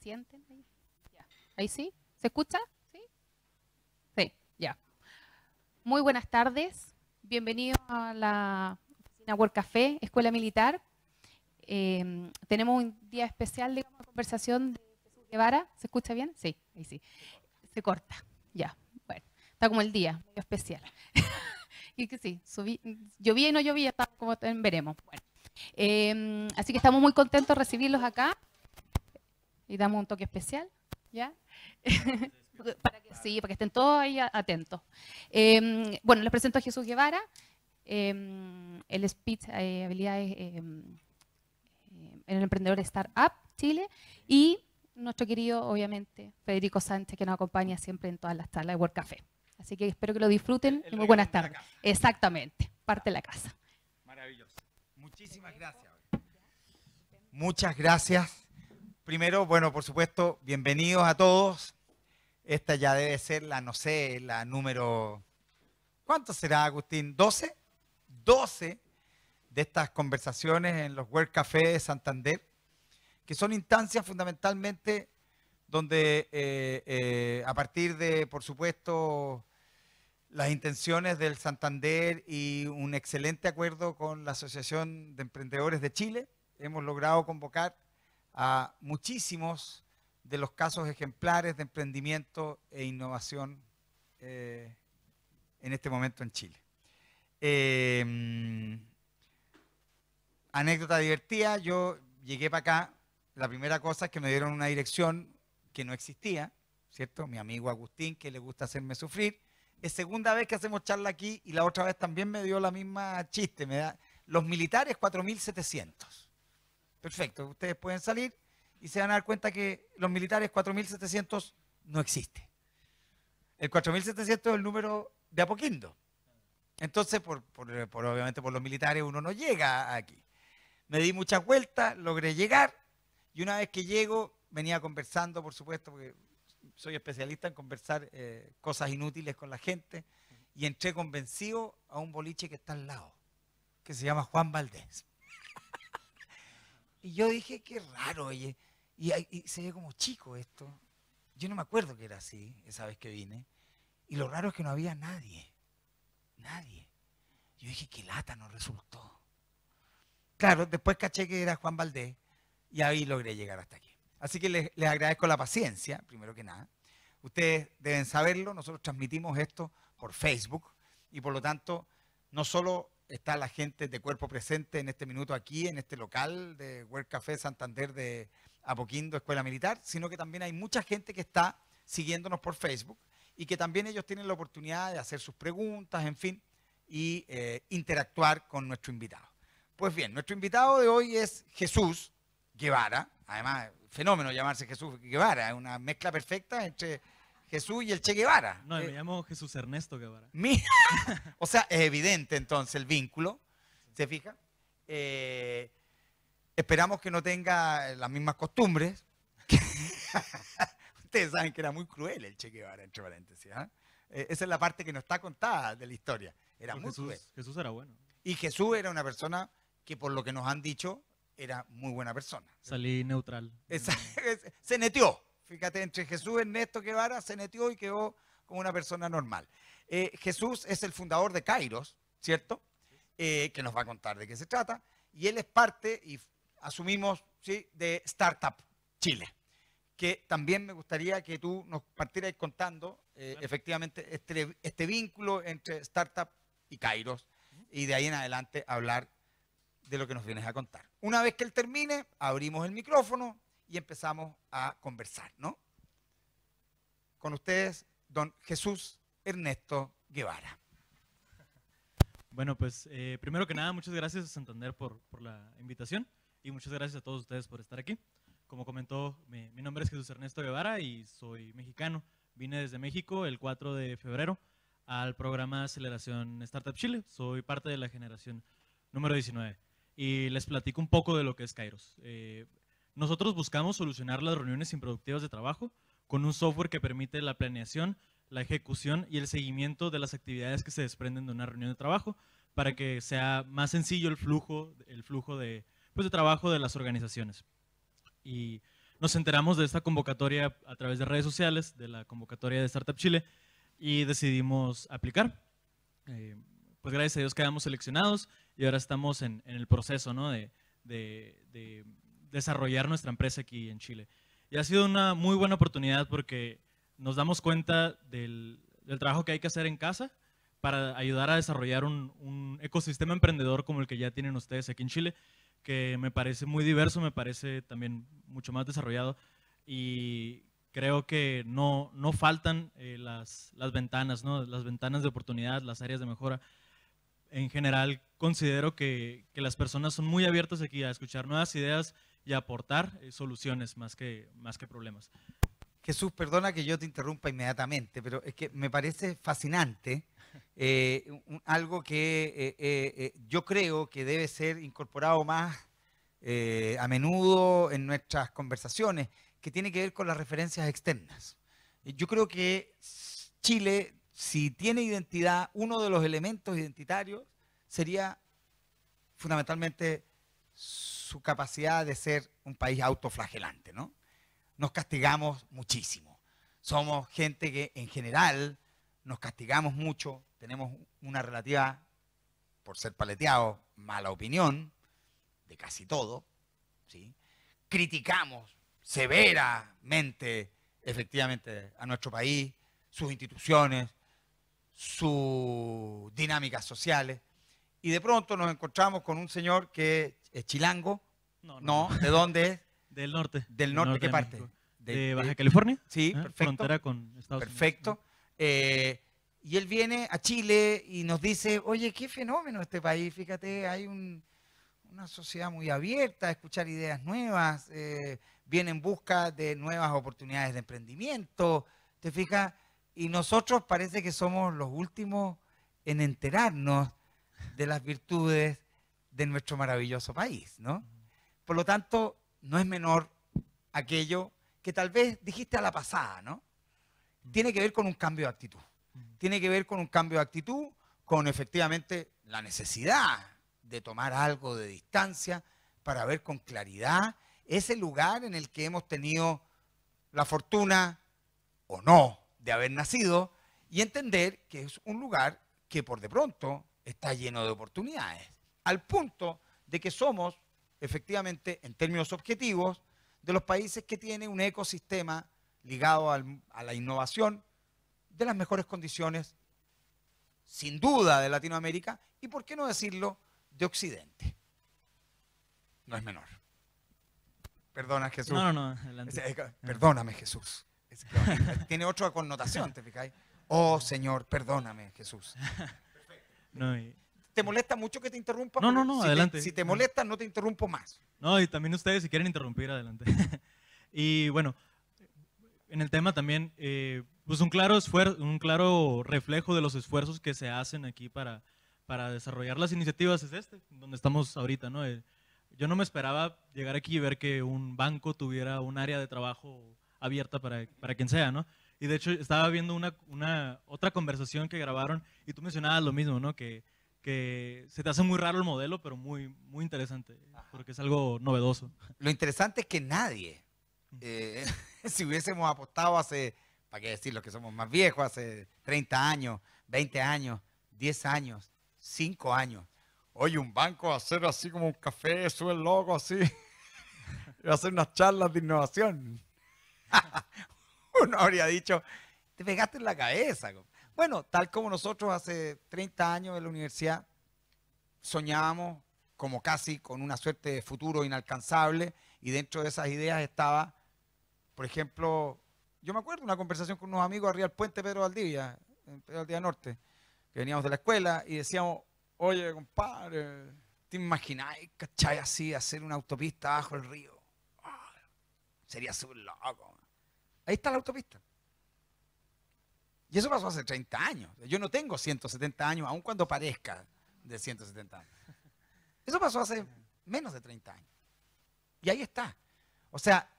sienten ahí. Ya. ¿Ahí sí? ¿Se escucha? ¿Sí? Sí, ya. Muy buenas tardes. Bienvenidos a la oficina Work Café, Escuela Militar. Tenemos un día especial de conversación de Jesús Guevara. ¿Se escucha bien? Sí, ahí sí. Se corta. Ya. Bueno, está como el día, medio especial. Y que sí, llovía y no llovía, está como veremos. Bueno. Así que estamos muy contentos de recibirlos acá. Y damos un toque especial, ¿ya? para que estén todos ahí atentos. Bueno, les presento a Jesús Guevara. El speech, habilidades en el emprendedor Startup Chile. Y nuestro querido, obviamente, Federico Sánchez, que nos acompaña siempre en todas las charlas de Work Café. Así que espero que lo disfruten y muy buenas tardes. Exactamente, parte de la casa. Maravilloso. Muchísimas gracias. Muchas gracias. Primero, bueno, por supuesto, bienvenidos a todos. Esta ya debe ser la, no sé, la número... ¿Cuánto será, Agustín? ¿12? 12 de estas conversaciones en los Work Café de Santander, que son instancias fundamentalmente donde a partir de, por supuesto, las intenciones del Santander y un excelente acuerdo con la Asociación de Emprendedores de Chile, hemos logrado convocar a muchísimos de los casos ejemplares de emprendimiento e innovación en este momento en Chile. Anécdota divertida, yo llegué para acá, la primera cosa es que me dieron una dirección que no existía, ¿cierto? Mi amigo Agustín, que le gusta hacerme sufrir. Es segunda vez que hacemos charla aquí y la otra vez también me dio la misma chiste. Me da, los militares 4700. Perfecto, ustedes pueden salir y se van a dar cuenta que los militares 4700 no existe. El 4700 es el número de Apoquindo. Entonces, obviamente por los militares uno no llega aquí. Me di muchas vueltas, logré llegar y una vez que llego venía conversando, por supuesto, porque soy especialista en conversar cosas inútiles con la gente y entré convencido a un boliche que está al lado, que se llama Juan Valdés. Y yo dije, qué raro, oye, y se ve como chico esto. Yo no me acuerdo que era así esa vez que vine. Y lo raro es que no había nadie. Nadie. Yo dije, qué lata, no resultó. Claro, después caché que era Juan Valdés y ahí logré llegar hasta aquí. Así que les agradezco la paciencia, primero que nada. Ustedes deben saberlo, nosotros transmitimos esto por Facebook y por lo tanto no solo está la gente de cuerpo presente en este minuto aquí, en este local de World Café Santander de Apoquindo, Escuela Militar, sino que también hay mucha gente que está siguiéndonos por Facebook y que también ellos tienen la oportunidad de hacer sus preguntas, en fin, y interactuar con nuestro invitado. Pues bien, nuestro invitado de hoy es Jesús Guevara, además, fenómeno llamarse Jesús Guevara, es una mezcla perfecta entre Jesús y el Che Guevara. No, me llamo Jesús Ernesto Guevara. O sea, es evidente entonces el vínculo, ¿se fija? Esperamos que no tenga las mismas costumbres. Ustedes saben que era muy cruel el Che Guevara, entre paréntesis. Esa es la parte que no está contada de la historia. Era muy cruel. Jesús era bueno. Y Jesús era una persona que, por lo que nos han dicho, era muy buena persona. Salí neutral. Se netió. Fíjate, entre Jesús Ernesto Guevara se netió y quedó como una persona normal. Jesús es el fundador de Kairos, ¿cierto? Que nos va a contar de qué se trata. Y él es parte, y asumimos, ¿sí?, de Startup Chile. Que también me gustaría que tú nos partieras contando efectivamente este vínculo entre Startup y Kairos. Y de ahí en adelante hablar de lo que nos vienes a contar. Una vez que él termine, abrimos el micrófono y empezamos a conversar, ¿no? Con ustedes, don Jesús Ernesto Guevara. Bueno, pues primero que nada, muchas gracias a Santander por la invitación y muchas gracias a todos ustedes por estar aquí. Como comentó, mi nombre es Jesús Ernesto Guevara y soy mexicano. Vine desde México el 4 de febrero al programa de aceleración Startup Chile. Soy parte de la generación número 19 y les platico un poco de lo que es Kairos. Nosotros buscamos solucionar las reuniones improductivas de trabajo con un software que permite la planeación, la ejecución y el seguimiento de las actividades que se desprenden de una reunión de trabajo para que sea más sencillo el flujo de trabajo de las organizaciones. Y nos enteramos de esta convocatoria a través de redes sociales, de la convocatoria de Startup Chile, y decidimos aplicar. Pues gracias a Dios quedamos seleccionados y ahora estamos en el proceso, ¿no?, de desarrollar nuestra empresa aquí en Chile. Y ha sido una muy buena oportunidad porque nos damos cuenta del trabajo que hay que hacer en casa para ayudar a desarrollar un ecosistema emprendedor como el que ya tienen ustedes aquí en Chile, que me parece muy diverso, me parece también mucho más desarrollado y creo que no faltan las ventanas, ¿no?, las ventanas de oportunidad, las áreas de mejora. En general considero que las personas son muy abiertas aquí a escuchar nuevas ideas y a aportar soluciones más que problemas. Jesús, perdona que yo te interrumpa inmediatamente, pero es que me parece fascinante algo que yo creo que debe ser incorporado más a menudo en nuestras conversaciones, que tiene que ver con las referencias externas. Yo creo que Chile, si tiene identidad, uno de los elementos identitarios sería fundamentalmente su capacidad de ser un país autoflagelante, ¿no? Nos castigamos muchísimo. Somos gente que en general nos castigamos mucho, tenemos una relativa, por ser paleteados, mala opinión de casi todo, ¿sí? Criticamos severamente, efectivamente, a nuestro país, sus instituciones, sus dinámicas sociales, y de pronto nos encontramos con un señor que es chilango. No, No, ¿de dónde es? Del norte. ¿Del norte? ¿Qué de parte? México. De- De Baja de- California. Sí, Ajá, perfecto. Frontera con Estados Perfecto. Unidos. Y él viene a Chile y nos dice, oye, qué fenómeno este país, fíjate, hay una sociedad muy abierta a escuchar ideas nuevas, viene en busca de nuevas oportunidades de emprendimiento, ¿te fijas? Y nosotros parece que somos los últimos en enterarnos de las virtudes de nuestro maravilloso país, ¿no? Por lo tanto, no es menor aquello que tal vez dijiste a la pasada, ¿no? Tiene que ver con un cambio de actitud. Tiene que ver con un cambio de actitud, con efectivamente la necesidad de tomar algo de distancia para ver con claridad ese lugar en el que hemos tenido la fortuna o no de haber nacido y entender que es un lugar que por de pronto está lleno de oportunidades, al punto de que somos efectivamente en términos objetivos de los países que tienen un ecosistema ligado a la innovación de las mejores condiciones, sin duda, de Latinoamérica y, por qué no decirlo, de Occidente. No es menor. Perdona, Jesús. No, adelante. Perdóname, Jesús. Tiene otra connotación, ¿te fijáis? Oh, Señor, perdóname, Jesús. No, y, ¿Te molesta mucho que te interrumpa? No, Porque si adelante. Si te molesta, no te interrumpo más. no, y también ustedes si quieren interrumpir, adelante. Y bueno, en el tema también, pues un claro reflejo de los esfuerzos que se hacen aquí para desarrollar las iniciativas es donde estamos ahorita, ¿no? Yo no me esperaba llegar aquí y ver que un banco tuviera un área de trabajo abierta para quien sea, ¿no? Y de hecho estaba viendo otra conversación que grabaron y tú mencionabas lo mismo, ¿no? Que se te hace muy raro el modelo, pero muy, muy interesante, porque es algo novedoso. Lo interesante es que nadie, si hubiésemos apostado hace, para qué decir los que somos más viejos, hace 30 años, 20 años, 10 años, 5 años, oye, un banco va a hacer así como un café, sube el logo así, y va a hacer unas charlas de innovación. Uno habría dicho, te pegaste en la cabeza. Bueno, tal como nosotros hace 30 años en la universidad soñábamos como casi con una suerte de futuro inalcanzable y dentro de esas ideas estaba, por ejemplo, yo me acuerdo de una conversación con unos amigos arriba del puente Pedro Valdivia, en Pedro Valdivia Norte, que veníamos de la escuela y decíamos, oye, compadre, ¿te imagináis, cachai, así, hacer una autopista bajo el río? Oh, sería súper loco. Ahí está la autopista. Y eso pasó hace 30 años. Yo no tengo 170 años, aun cuando parezca de 170 años. Eso pasó hace menos de 30 años. Y ahí está. O sea,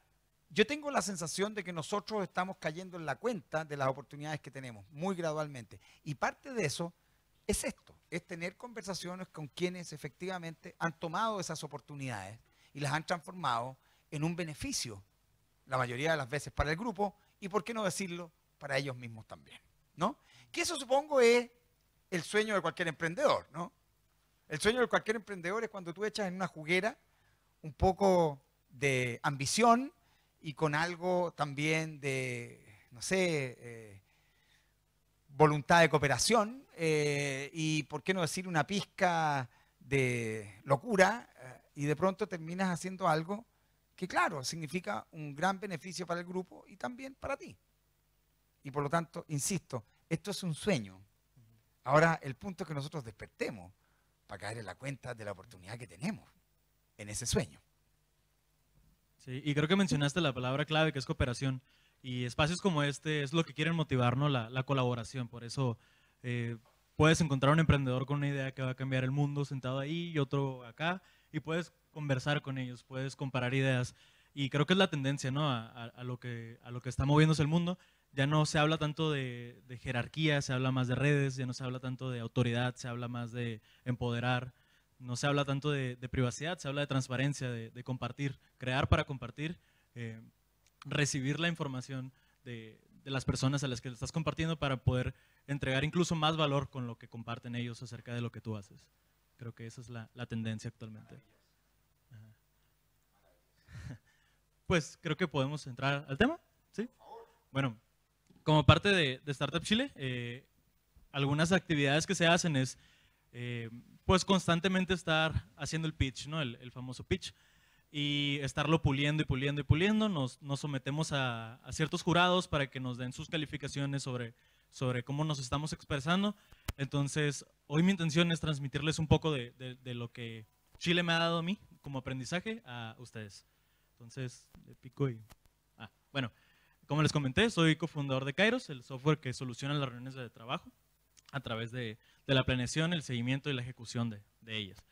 yo tengo la sensación de que nosotros estamos cayendo en la cuenta de las oportunidades que tenemos, muy gradualmente. Y parte de eso es esto, es tener conversaciones con quienes efectivamente han tomado esas oportunidades y las han transformado en un beneficio, la mayoría de las veces para el grupo, y por qué no decirlo, para ellos mismos también, ¿no? Que eso supongo es el sueño de cualquier emprendedor, ¿no? El sueño de cualquier emprendedor es cuando tú echas en una juguera un poco de ambición y con algo también de, no sé, voluntad de cooperación y, por qué no decir, una pizca de locura y de pronto terminas haciendo algo que, claro, significa un gran beneficio para el grupo y también para ti. Y por lo tanto, insisto, esto es un sueño. Ahora, el punto es que nosotros despertemos para caer en la cuenta de la oportunidad que tenemos en ese sueño. Sí, y creo que mencionaste la palabra clave que es cooperación. Y espacios como este es lo que quieren motivarnos, la colaboración. Por eso puedes encontrar un emprendedor con una idea que va a cambiar el mundo sentado ahí y otro acá, y puedes conversar con ellos, puedes comparar ideas. Y creo que es la tendencia, ¿no? a lo que está moviéndose el mundo. Ya no se habla tanto de jerarquía, se habla más de redes, ya no se habla tanto de autoridad, se habla más de empoderar. No se habla tanto de privacidad, se habla de transparencia, de compartir, crear para compartir, recibir la información de las personas a las que le estás compartiendo para poder entregar incluso más valor con lo que comparten ellos acerca de lo que tú haces. Creo que esa es la tendencia actualmente. Pues creo que podemos entrar al tema, ¿sí? Bueno, como parte de Startup Chile, algunas actividades que se hacen es pues constantemente estar haciendo el pitch, ¿no? El famoso pitch, y estarlo puliendo y puliendo y puliendo. Nos sometemos a ciertos jurados para que nos den sus calificaciones sobre cómo nos estamos expresando. Entonces, hoy mi intención es transmitirles un poco de lo que Chile me ha dado a mí como aprendizaje a ustedes. Entonces, le pico y... bueno, como les comenté, soy cofundador de Kairos, el software que soluciona las reuniones de trabajo a través de la planeación, el seguimiento y la ejecución de ellas.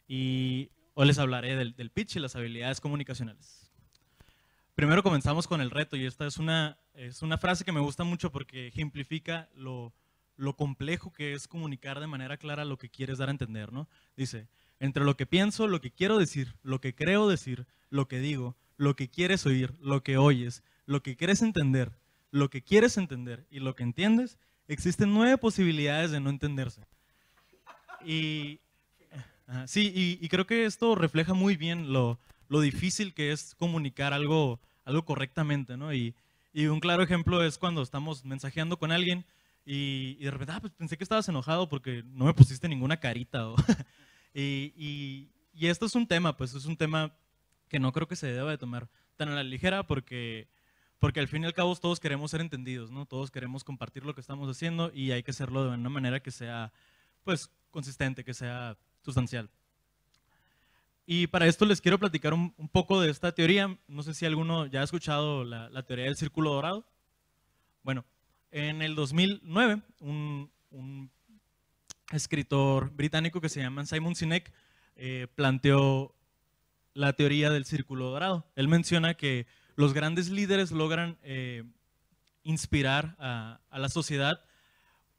Y hoy les hablaré del pitch y las habilidades comunicacionales. Primero comenzamos con el reto, y esta es una frase que me gusta mucho porque ejemplifica lo complejo que es comunicar de manera clara lo que quieres dar a entender, ¿no? Dice: entre lo que pienso, lo que quiero decir, lo que creo decir, lo que digo, lo que quieres oír, lo que oyes, lo que quieres entender, lo que quieres entender y lo que entiendes, existen 9 posibilidades de no entenderse. Y creo que esto refleja muy bien lo difícil que es comunicar algo correctamente, ¿no? Y un claro ejemplo es cuando estamos mensajeando con alguien y de repente, pues pensé que estabas enojado porque no me pusiste ninguna carita. Y esto es un tema, pues es un tema que no creo que se deba de tomar tan a la ligera porque al fin y al cabo todos queremos ser entendidos, ¿no? Todos queremos compartir lo que estamos haciendo y hay que hacerlo de una manera que sea, pues, consistente, que sea sustancial. Y para esto les quiero platicar un poco de esta teoría. No sé si alguno ya ha escuchado la teoría del círculo dorado. Bueno, en el 2009, un escritor británico que se llama Simon Sinek planteó la teoría del círculo dorado. Él menciona que los grandes líderes logran inspirar a la sociedad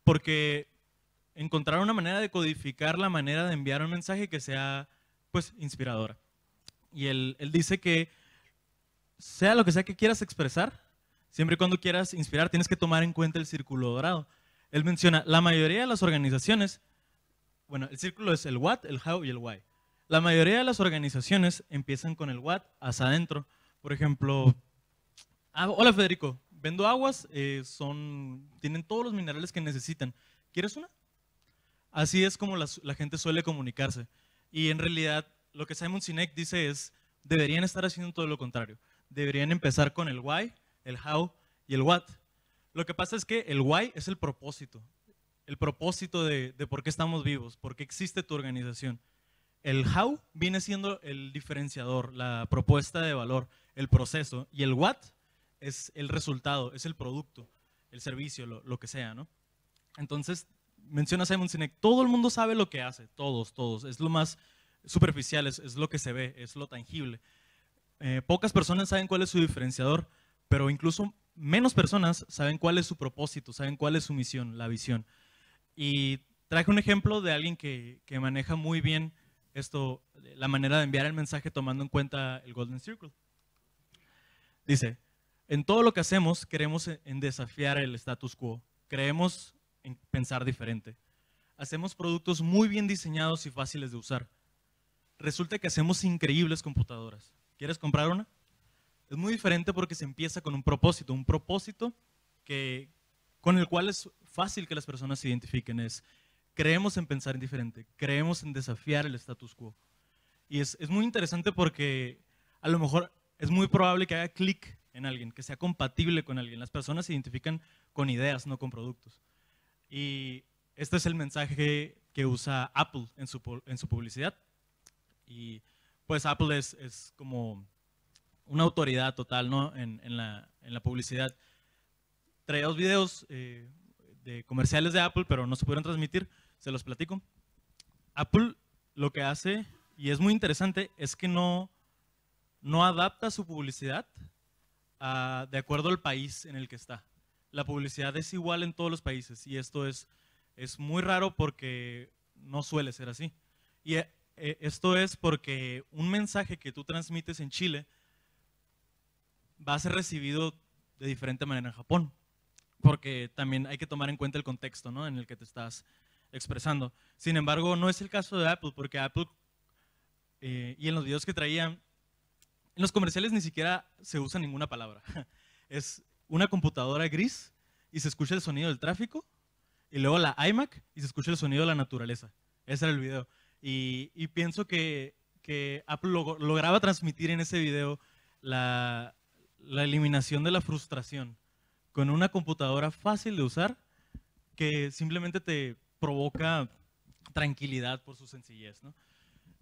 porque encontraron una manera de codificar la manera de enviar un mensaje que sea, pues, inspiradora. Y él dice que sea lo que sea que quieras expresar, siempre y cuando quieras inspirar, tienes que tomar en cuenta el círculo dorado. Él menciona, la mayoría de las organizaciones, bueno, el círculo es el what, el how y el why. La mayoría de las organizaciones empiezan con el what hacia adentro. Por ejemplo, hola Federico, vendo aguas, tienen todos los minerales que necesitan. ¿Quieres una? Así es como la gente suele comunicarse. Y en realidad lo que Simon Sinek dice es, deberían estar haciendo todo lo contrario. Deberían empezar con el why, el how y el what. Lo que pasa es que el why es el propósito de por qué estamos vivos, por qué existe tu organización. El how viene siendo el diferenciador, la propuesta de valor, el proceso, y el what es el resultado, es el producto, el servicio, lo que sea, ¿no? Entonces, menciona Simon Sinek, todo el mundo sabe lo que hace, todos, es lo más superficial, es lo que se ve, es lo tangible. Pocas personas saben cuál es su diferenciador, pero incluso menos personas saben cuál es su propósito, saben cuál es su misión, la visión. Y traje un ejemplo de alguien que maneja muy bien esto, la manera de enviar el mensaje tomando en cuenta el Golden Circle. Dice, en todo lo que hacemos queremos en desafiar el status quo, creemos en pensar diferente. Hacemos productos muy bien diseñados y fáciles de usar. Resulta que hacemos increíbles computadoras. ¿Quieres comprar una? Es muy diferente porque se empieza con un propósito con el cual es fácil que las personas se identifiquen. Creemos en pensar diferente, creemos en desafiar el status quo. Y es muy interesante porque a lo mejor es muy probable que haga clic en alguien, que sea compatible con alguien. Las personas se identifican con ideas, no con productos. Y este es el mensaje que usa Apple en su publicidad. Y pues Apple es como una autoridad total, ¿no? en la publicidad. Traía 2 videos de comerciales de Apple, pero no se pudieron transmitir, se los platico. Apple lo que hace, y es muy interesante, es que no adapta su publicidad de acuerdo al país en el que está. La publicidad es igual en todos los países y esto es muy raro porque no suele ser así. Y esto es porque un mensaje que tú transmites en Chile va a ser recibido de diferente manera en Japón, porque también hay que tomar en cuenta el contexto, ¿no?, en el que te estás expresando. Sin embargo, no es el caso de Apple, porque Apple, y en los videos que traían, en los comerciales ni siquiera se usa ninguna palabra. Es una computadora gris y se escucha el sonido del tráfico, y luego la iMac y se escucha el sonido de la naturaleza. Ese era el video. Y pienso que Apple lograba transmitir en ese video la eliminación de la frustración con una computadora fácil de usar que simplemente te provoca tranquilidad por su sencillez, ¿no?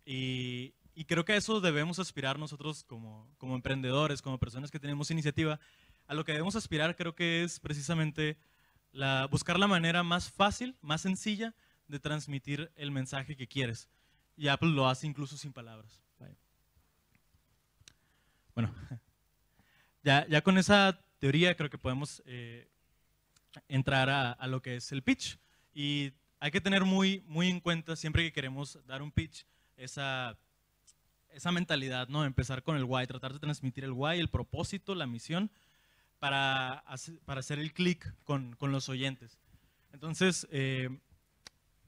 Y creo que a eso debemos aspirar nosotros como emprendedores, como personas que tenemos iniciativa. A lo que debemos aspirar creo que es precisamente buscar la manera más fácil, más sencilla de transmitir el mensaje que quieres. Y Apple lo hace incluso sin palabras. Bueno, ya con esa teoría creo que podemos entrar a lo que es el pitch. Y hay que tener muy en cuenta siempre que queremos dar un pitch esa mentalidad, ¿no? Empezar con el why, tratar de transmitir el why, el propósito, la misión, para hacer el clic con los oyentes. Entonces,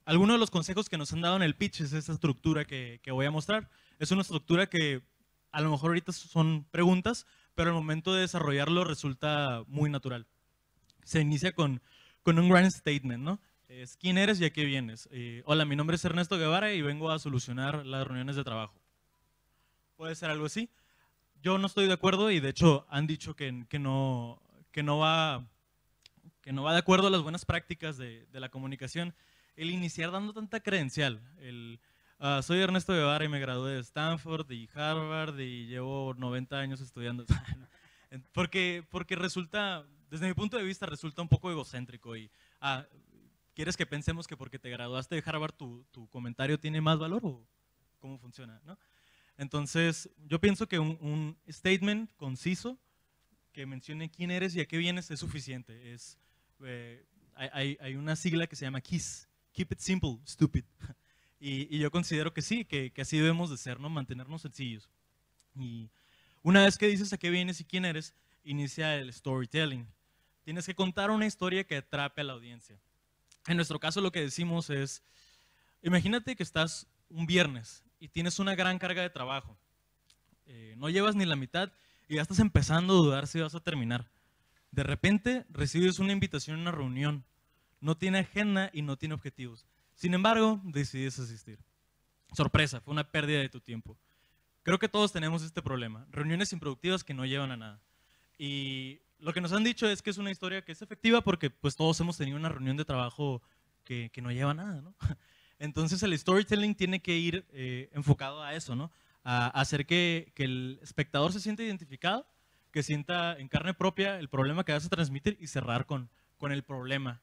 algunos de los consejos que nos han dado en el pitch es esta estructura que voy a mostrar. Es una estructura que a lo mejor ahorita son preguntas, pero al momento de desarrollarlo resulta muy natural. Se inicia con un grand statement, ¿no? Es ¿quién eres y a qué vienes? Hola, mi nombre es Ernesto Guevara y vengo a solucionar las reuniones de trabajo. Puede ser algo así. Yo no estoy de acuerdo y de hecho han dicho que no va de acuerdo a las buenas prácticas de la comunicación el iniciar dando tanta credencial. Soy Ernesto Guevara y me gradué de Stanford y Harvard y llevo 90 años estudiando. porque resulta, desde mi punto de vista, resulta un poco egocéntrico y ¿quieres que pensemos que porque te graduaste de Harvard tu comentario tiene más valor o cómo funciona, ¿no? Entonces, yo pienso que un statement conciso que mencione quién eres y a qué vienes es suficiente. Hay una sigla que se llama KISS, Keep It Simple, Stupid. Y yo considero que sí, que así debemos de ser, ¿no? Mantenernos sencillos. Y una vez que dices a qué vienes y quién eres, inicia el storytelling. Tienes que contar una historia que atrape a la audiencia. En nuestro caso lo que decimos es, imagínate que estás un viernes y tienes una gran carga de trabajo. No llevas ni la mitad y ya estás empezando a dudar si vas a terminar. De repente recibes una invitación a una reunión. No tiene agenda y no tiene objetivos. Sin embargo, decides asistir. Sorpresa, fue una pérdida de tu tiempo. Creo que todos tenemos este problema. Reuniones improductivas que no llevan a nada. Y lo que nos han dicho es que es una historia que es efectiva porque pues todos hemos tenido una reunión de trabajo que no lleva a nada, ¿no? Entonces el storytelling tiene que ir enfocado a eso, ¿no? A hacer que el espectador se sienta identificado, que sienta en carne propia el problema que vas a transmitir y cerrar con el problema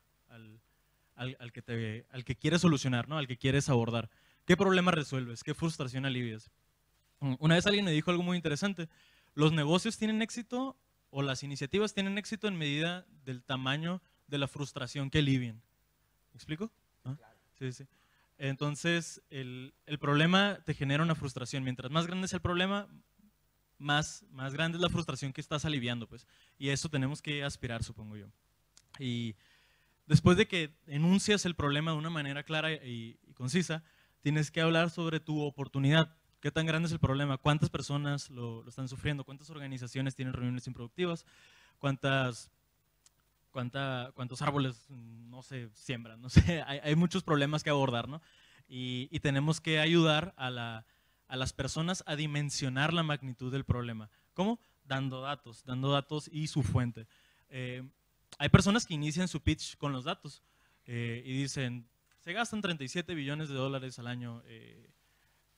al que quieres solucionar, ¿no? Al que quieres abordar. ¿Qué problema resuelves? ¿Qué frustración alivias? Una vez alguien me dijo algo muy interesante. Los negocios tienen éxito o las iniciativas tienen éxito en medida del tamaño de la frustración que alivian. ¿Me explico? ¿Ah? Claro. Sí, sí. Entonces, el problema te genera una frustración. Mientras más grande es el problema, más grande es la frustración que estás aliviando, pues. Y eso tenemos que aspirar, supongo yo. Y después de que enuncias el problema de una manera clara y concisa, tienes que hablar sobre tu oportunidad. ¿Qué tan grande es el problema? ¿Cuántas personas lo están sufriendo? ¿Cuántas organizaciones tienen reuniones improductivas? ¿Cuántos árboles, no sé, siembran? No sé, hay muchos problemas que abordar, ¿no? Y tenemos que ayudar a las personas a dimensionar la magnitud del problema. ¿Cómo? Dando datos y su fuente. Hay personas que inician su pitch con los datos y dicen, se gastan 37 billones de dólares al año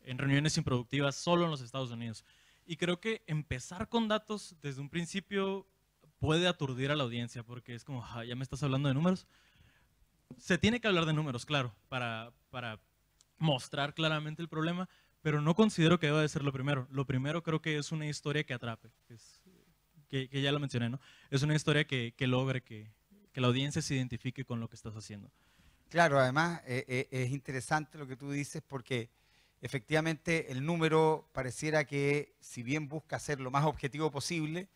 en reuniones improductivas solo en los Estados Unidos. Y creo que empezar con datos desde un principio puede aturdir a la audiencia porque es como, ya me estás hablando de números. Se tiene que hablar de números, claro, para mostrar claramente el problema, pero no considero que deba de ser lo primero. Lo primero creo que es una historia que atrape, que ya lo mencioné, ¿no? Es una historia que logre que la audiencia se identifique con lo que estás haciendo. Claro, además es interesante lo que tú dices porque efectivamente el número pareciera que si bien busca ser lo más objetivo posible,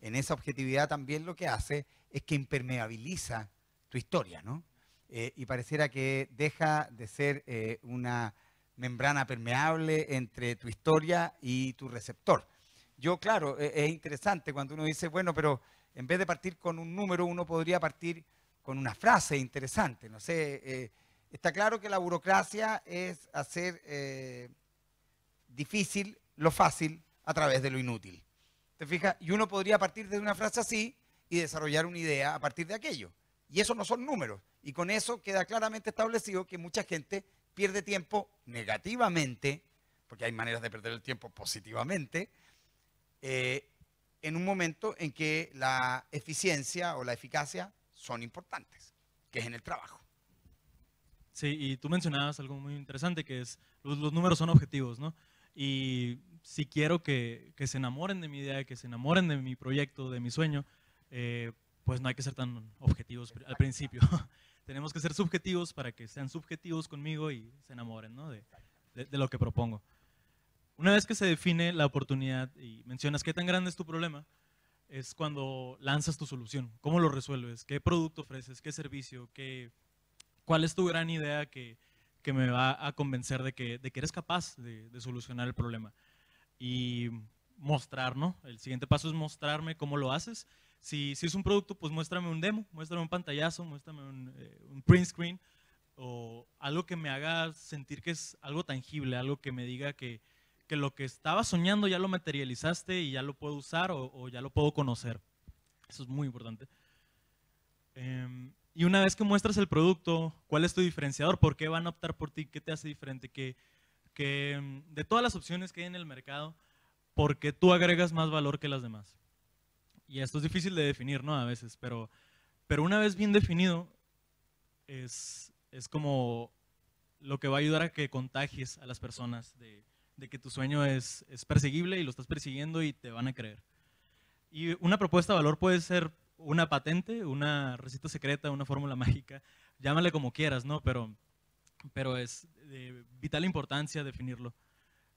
en esa objetividad también lo que hace es que impermeabiliza tu historia, ¿no? Y pareciera que deja de ser una membrana permeable entre tu historia y tu receptor. Yo, claro, es interesante cuando uno dice, bueno, pero en vez de partir con un número, uno podría partir con una frase interesante, no sé, Está claro que la burocracia es hacer difícil lo fácil a través de lo inútil. ¿Te fijas? Y uno podría partir de una frase así y desarrollar una idea a partir de aquello. Y eso no son números. Y con eso queda claramente establecido que mucha gente pierde tiempo negativamente, porque hay maneras de perder el tiempo positivamente, en un momento en que la eficiencia o la eficacia son importantes, que es en el trabajo. Sí, y tú mencionabas algo muy interesante, que es los números son objetivos, ¿no? Y si quiero que se enamoren de mi idea, que se enamoren de mi proyecto, de mi sueño, pues no hay que ser tan objetivos al principio. Tenemos que ser subjetivos para que sean subjetivos conmigo y se enamoren, ¿no? de lo que propongo. Una vez que se define la oportunidad y mencionas qué tan grande es tu problema, es cuando lanzas tu solución. ¿Cómo lo resuelves? ¿Qué producto ofreces? ¿Qué servicio? ¿Cuál es tu gran idea que me va a convencer de que eres capaz de solucionar el problema? Y mostrar, ¿no? El siguiente paso es mostrarme cómo lo haces. Si es un producto, pues muéstrame un demo, muéstrame un pantallazo, muéstrame un print screen o algo que me haga sentir que es algo tangible, algo que me diga que lo que estaba soñando ya lo materializaste y ya lo puedo usar o ya lo puedo conocer. Eso es muy importante. Y una vez que muestras el producto, ¿cuál es tu diferenciador? ¿Por qué van a optar por ti? ¿Qué te hace diferente? Que de todas las opciones que hay en el mercado, ¿por qué tú agregas más valor que las demás? Y esto es difícil de definir, ¿no? A veces, pero una vez bien definido, es como lo que va a ayudar a que contagies a las personas de que tu sueño es perseguible y lo estás persiguiendo y te van a creer. Y una propuesta de valor puede ser una patente, una receta secreta, una fórmula mágica, llámale como quieras, ¿no? Pero es de vital importancia definirlo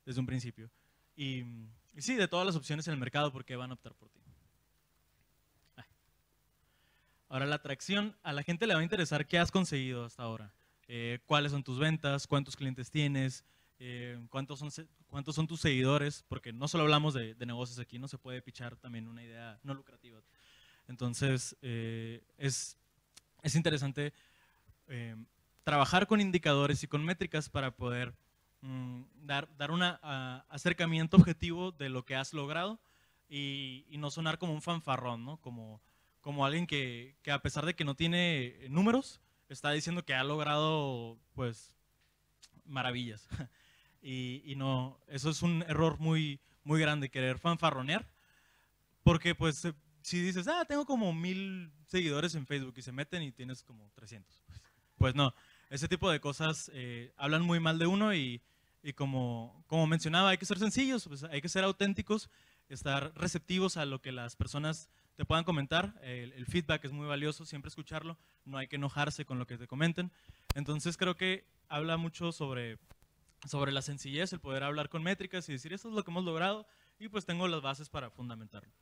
desde un principio. Y sí, de todas las opciones en el mercado, ¿por qué van a optar por ti? Ahora, la atracción, a la gente le va a interesar qué has conseguido hasta ahora. ¿Cuáles son tus ventas? ¿Cuántos clientes tienes? ¿Cuántos son tus seguidores? Porque no solo hablamos de negocios aquí, no se puede pichar también una idea no lucrativa. Entonces, es interesante trabajar con indicadores y con métricas para poder dar un acercamiento objetivo de lo que has logrado y no sonar como un fanfarrón, ¿no? Como alguien que a pesar de que no tiene números, está diciendo que ha logrado pues maravillas. y no, eso es un error muy, muy grande, querer fanfarronear, porque pues si dices, tengo como 1000 seguidores en Facebook y se meten y tienes como 300. Pues no, ese tipo de cosas hablan muy mal de uno y como mencionaba, hay que ser sencillos, pues hay que ser auténticos, estar receptivos a lo que las personas te puedan comentar. El feedback es muy valioso, siempre escucharlo, no hay que enojarse con lo que te comenten. Entonces creo que habla mucho sobre la sencillez, el poder hablar con métricas y decir, esto es lo que hemos logrado y pues tengo las bases para fundamentarlo.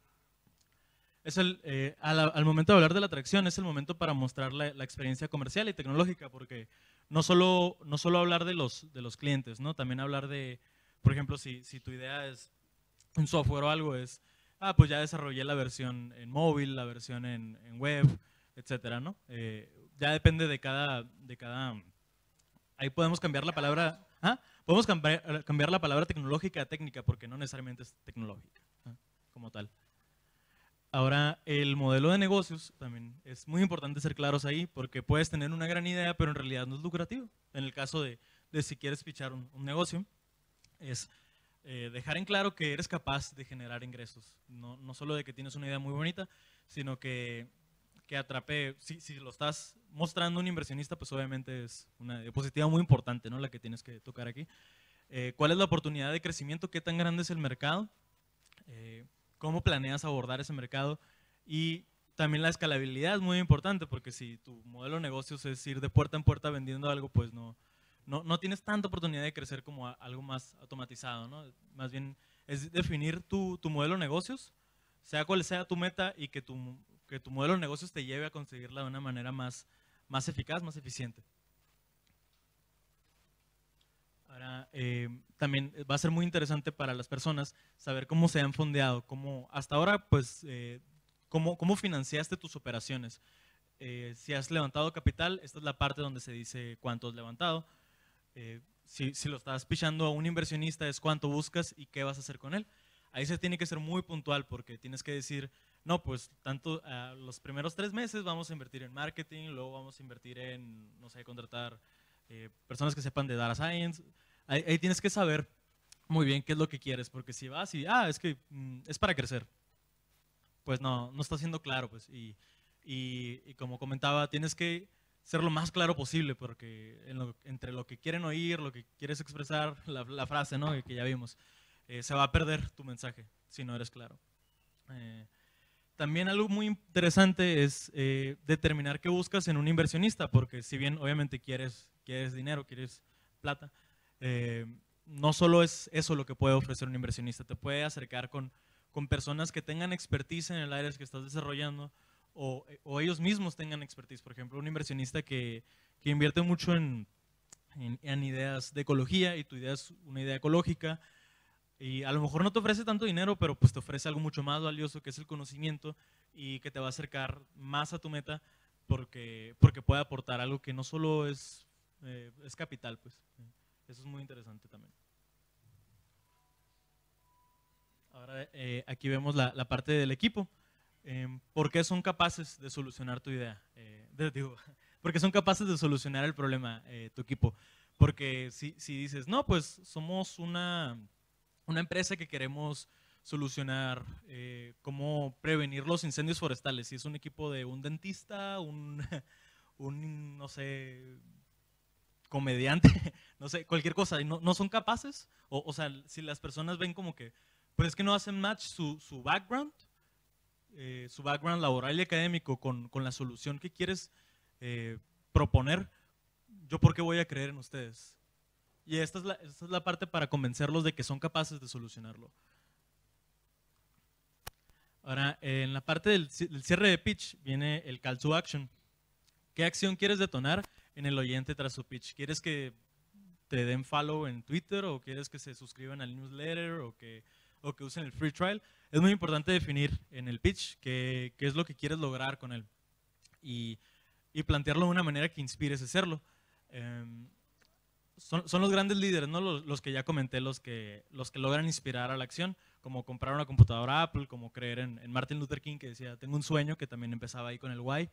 Al momento de hablar de la atracción, es el momento para mostrar la experiencia comercial y tecnológica, porque no solo hablar de los clientes, ¿no? También hablar de, por ejemplo, si tu idea es un software o algo, es, pues ya desarrollé la versión en móvil, la versión en web, etcétera, ¿no? Ya depende de cada, ahí podemos cambiar la palabra, podemos cambiar la palabra tecnológica a técnica, porque no necesariamente es tecnológica, como tal. Ahora, el modelo de negocios también es muy importante ser claros ahí, porque puedes tener una gran idea, pero en realidad no es lucrativo. En el caso de si quieres fichar un negocio, es dejar en claro que eres capaz de generar ingresos. No solo de que tienes una idea muy bonita, sino que atrape, si lo estás mostrando a un inversionista, pues obviamente es una diapositiva muy importante, ¿no? La que tienes que tocar aquí. ¿Cuál es la oportunidad de crecimiento? ¿Qué tan grande es el mercado? ¿Cómo planeas abordar ese mercado? Y también la escalabilidad es muy importante, porque si tu modelo de negocios es ir de puerta en puerta vendiendo algo, pues no tienes tanta oportunidad de crecer como algo más automatizado, ¿no? Más bien es definir tu modelo de negocios, sea cual sea tu meta, y que tu modelo de negocios te lleve a conseguirla de una manera más eficaz, más eficiente. Ahora, también va a ser muy interesante para las personas saber cómo se han fondeado, hasta ahora, pues, cómo financiaste tus operaciones. Si has levantado capital, esta es la parte donde se dice cuánto has levantado. Si lo estás pitchando a un inversionista, es cuánto buscas y qué vas a hacer con él. Ahí se tiene que ser muy puntual porque tienes que decir, no, pues tanto los primeros 3 meses vamos a invertir en marketing, luego vamos a invertir en, no sé, contratar personas que sepan de data science. Ahí tienes que saber muy bien qué es lo que quieres, porque si vas y, es que es para crecer, pues no está siendo claro, pues. Y como comentaba, tienes que ser lo más claro posible, porque entre lo que quieren oír, lo que quieres expresar, la frase, ¿no?, que ya vimos, se va a perder tu mensaje si no eres claro. También algo muy interesante es determinar qué buscas en un inversionista, porque si bien obviamente quieres dinero, quieres plata, no solo es eso lo que puede ofrecer un inversionista, te puede acercar con personas que tengan expertise en el área que estás desarrollando o ellos mismos tengan expertise. Por ejemplo, un inversionista que invierte mucho en ideas de ecología y tu idea es una idea ecológica y a lo mejor no te ofrece tanto dinero, pero pues te ofrece algo mucho más valioso que es el conocimiento y que te va a acercar más a tu meta porque puede aportar algo que no solo es capital, pues. Eso es muy interesante también. Ahora aquí vemos la parte del equipo. ¿Por qué son capaces de solucionar tu idea? ¿Por qué son capaces de solucionar el problema tu equipo? Porque si dices, no, pues somos una empresa que queremos solucionar cómo prevenir los incendios forestales. Si es un equipo de un dentista, un no sé, comediante, no sé, cualquier cosa, y no son capaces, o sea, si las personas ven como que, pues es que no hacen match su background laboral y académico con la solución que quieres proponer, ¿yo por qué voy a creer en ustedes? Y esta es la parte para convencerlos de que son capaces de solucionarlo. Ahora, en la parte del cierre de pitch viene el call to action. ¿Qué acción quieres detonar en el oyente tras su pitch? ¿Quieres que te den follow en Twitter o quieres que se suscriban al newsletter o que usen el free trial? Es muy importante definir en el pitch qué es lo que quieres lograr con él y plantearlo de una manera que inspires a hacerlo. Son los grandes líderes, ¿no? Los que ya comenté, los que logran inspirar a la acción, como comprar una computadora Apple, como creer en Martin Luther King, que decía, tengo un sueño, que también empezaba ahí con el why.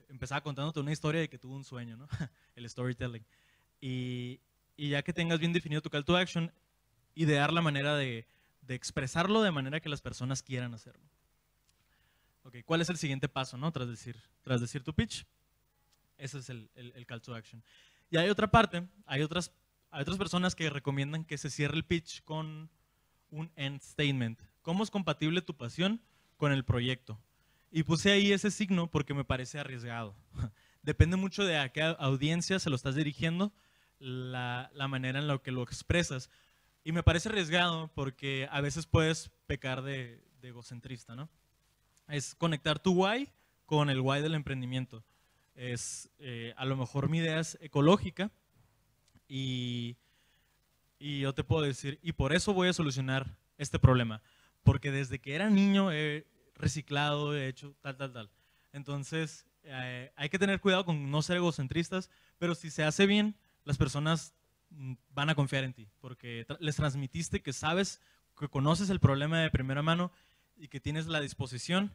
Empezaba contándote una historia de que tuvo un sueño, ¿no? El storytelling. Y ya que tengas bien definido tu call to action, idear la manera de expresarlo de manera que las personas quieran hacerlo. Ok, ¿cuál es el siguiente paso, no? Tras decir tu pitch, ese es el call to action. Y hay otra parte, hay otras personas que recomiendan que se cierre el pitch con un end statement. ¿Cómo es compatible tu pasión con el proyecto? Y puse ahí ese signo porque me parece arriesgado. Depende mucho de a qué audiencia se lo estás dirigiendo, la manera en la que lo expresas. Y me parece arriesgado porque a veces puedes pecar de egocentrista, ¿no? Es conectar tu why con el why del emprendimiento. A lo mejor mi idea es ecológica y yo te puedo decir, y por eso voy a solucionar este problema. Porque desde que era niño he reciclado, he hecho tal. Entonces, hay que tener cuidado con no ser egocentristas, pero si se hace bien, las personas van a confiar en ti, porque les transmitiste que sabes, que conoces el problema de primera mano y que tienes la disposición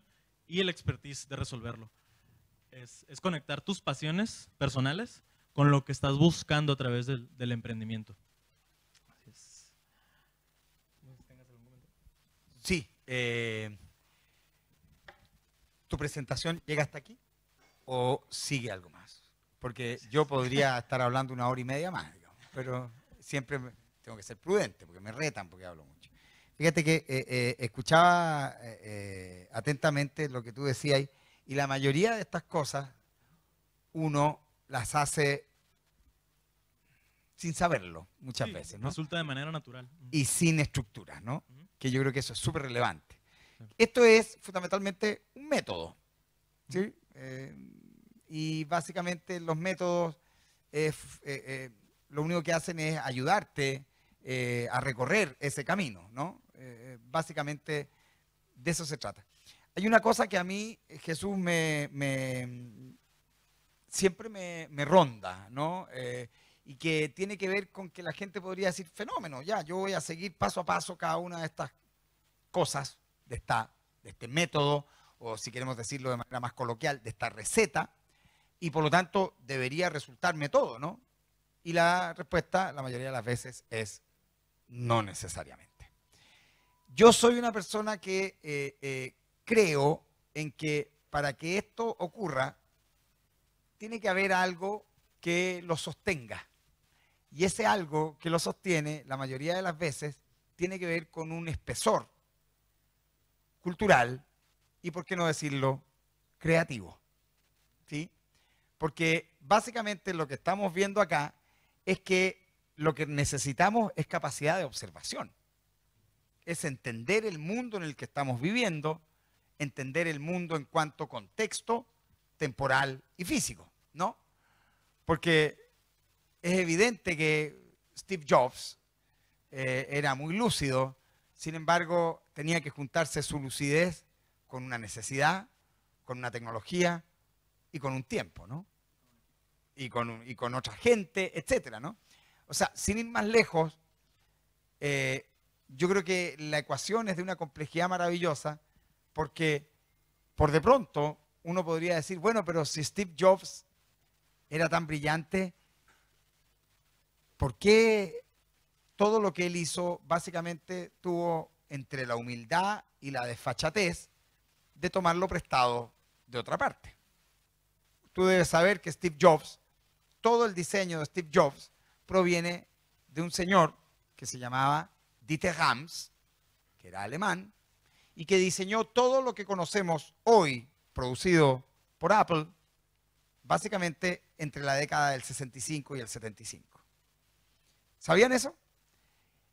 y el expertise de resolverlo. Es conectar tus pasiones personales con lo que estás buscando a través del emprendimiento. Así es. ¿Tengas algún comentario? Sí. ¿Tu presentación llega hasta aquí o sigue algo más? Porque yo podría estar hablando 1 hora y media más, digamos, pero siempre tengo que ser prudente porque me retan porque hablo mucho. Fíjate que escuchaba atentamente lo que tú decías y la mayoría de estas cosas uno las hace sin saberlo muchas veces, ¿no? Resulta de manera natural. Y sin estructuras, ¿no? Que yo creo que eso es súper relevante. Esto es fundamentalmente un método, ¿sí? Y básicamente los métodos lo único que hacen es ayudarte a recorrer ese camino, ¿no? Básicamente de eso se trata. Hay una cosa que a mí Jesús me siempre me ronda, ¿no? Y que tiene que ver con que la gente podría decir, fenómeno, ya, yo voy a seguir paso a paso cada una de estas cosas, de este método, o si queremos decirlo de manera más coloquial, de esta receta, y por lo tanto debería resultarme todo, ¿no? Y la respuesta, la mayoría de las veces, es no necesariamente. Yo soy una persona que creo en que para que esto ocurra, tiene que haber algo que lo sostenga. Y ese algo que lo sostiene, la mayoría de las veces, tiene que ver con un espesor cultural y, por qué no decirlo, creativo. ¿Sí? Porque básicamente lo que estamos viendo acá es que lo que necesitamos es capacidad de observación. Es entender el mundo en el que estamos viviendo, entender el mundo en cuanto a contexto, temporal y físico, ¿no? Porque es evidente que Steve Jobs era muy lúcido, sin embargo, tenía que juntarse su lucidez con una necesidad, con una tecnología y con un tiempo, ¿no? Y con otra gente, etcétera, ¿no? O sea, sin ir más lejos, yo creo que la ecuación es de una complejidad maravillosa, porque por de pronto uno podría decir, bueno, pero si Steve Jobs era tan brillante, ¿por qué todo lo que él hizo básicamente tuvo entre la humildad y la desfachatez de tomarlo prestado de otra parte? Tú debes saber que Steve Jobs, todo el diseño de Steve Jobs proviene de un señor que se llamaba Dieter Rams, que era alemán, y que diseñó todo lo que conocemos hoy producido por Apple, básicamente entre la década del 65 y el 75. ¿Sabían eso?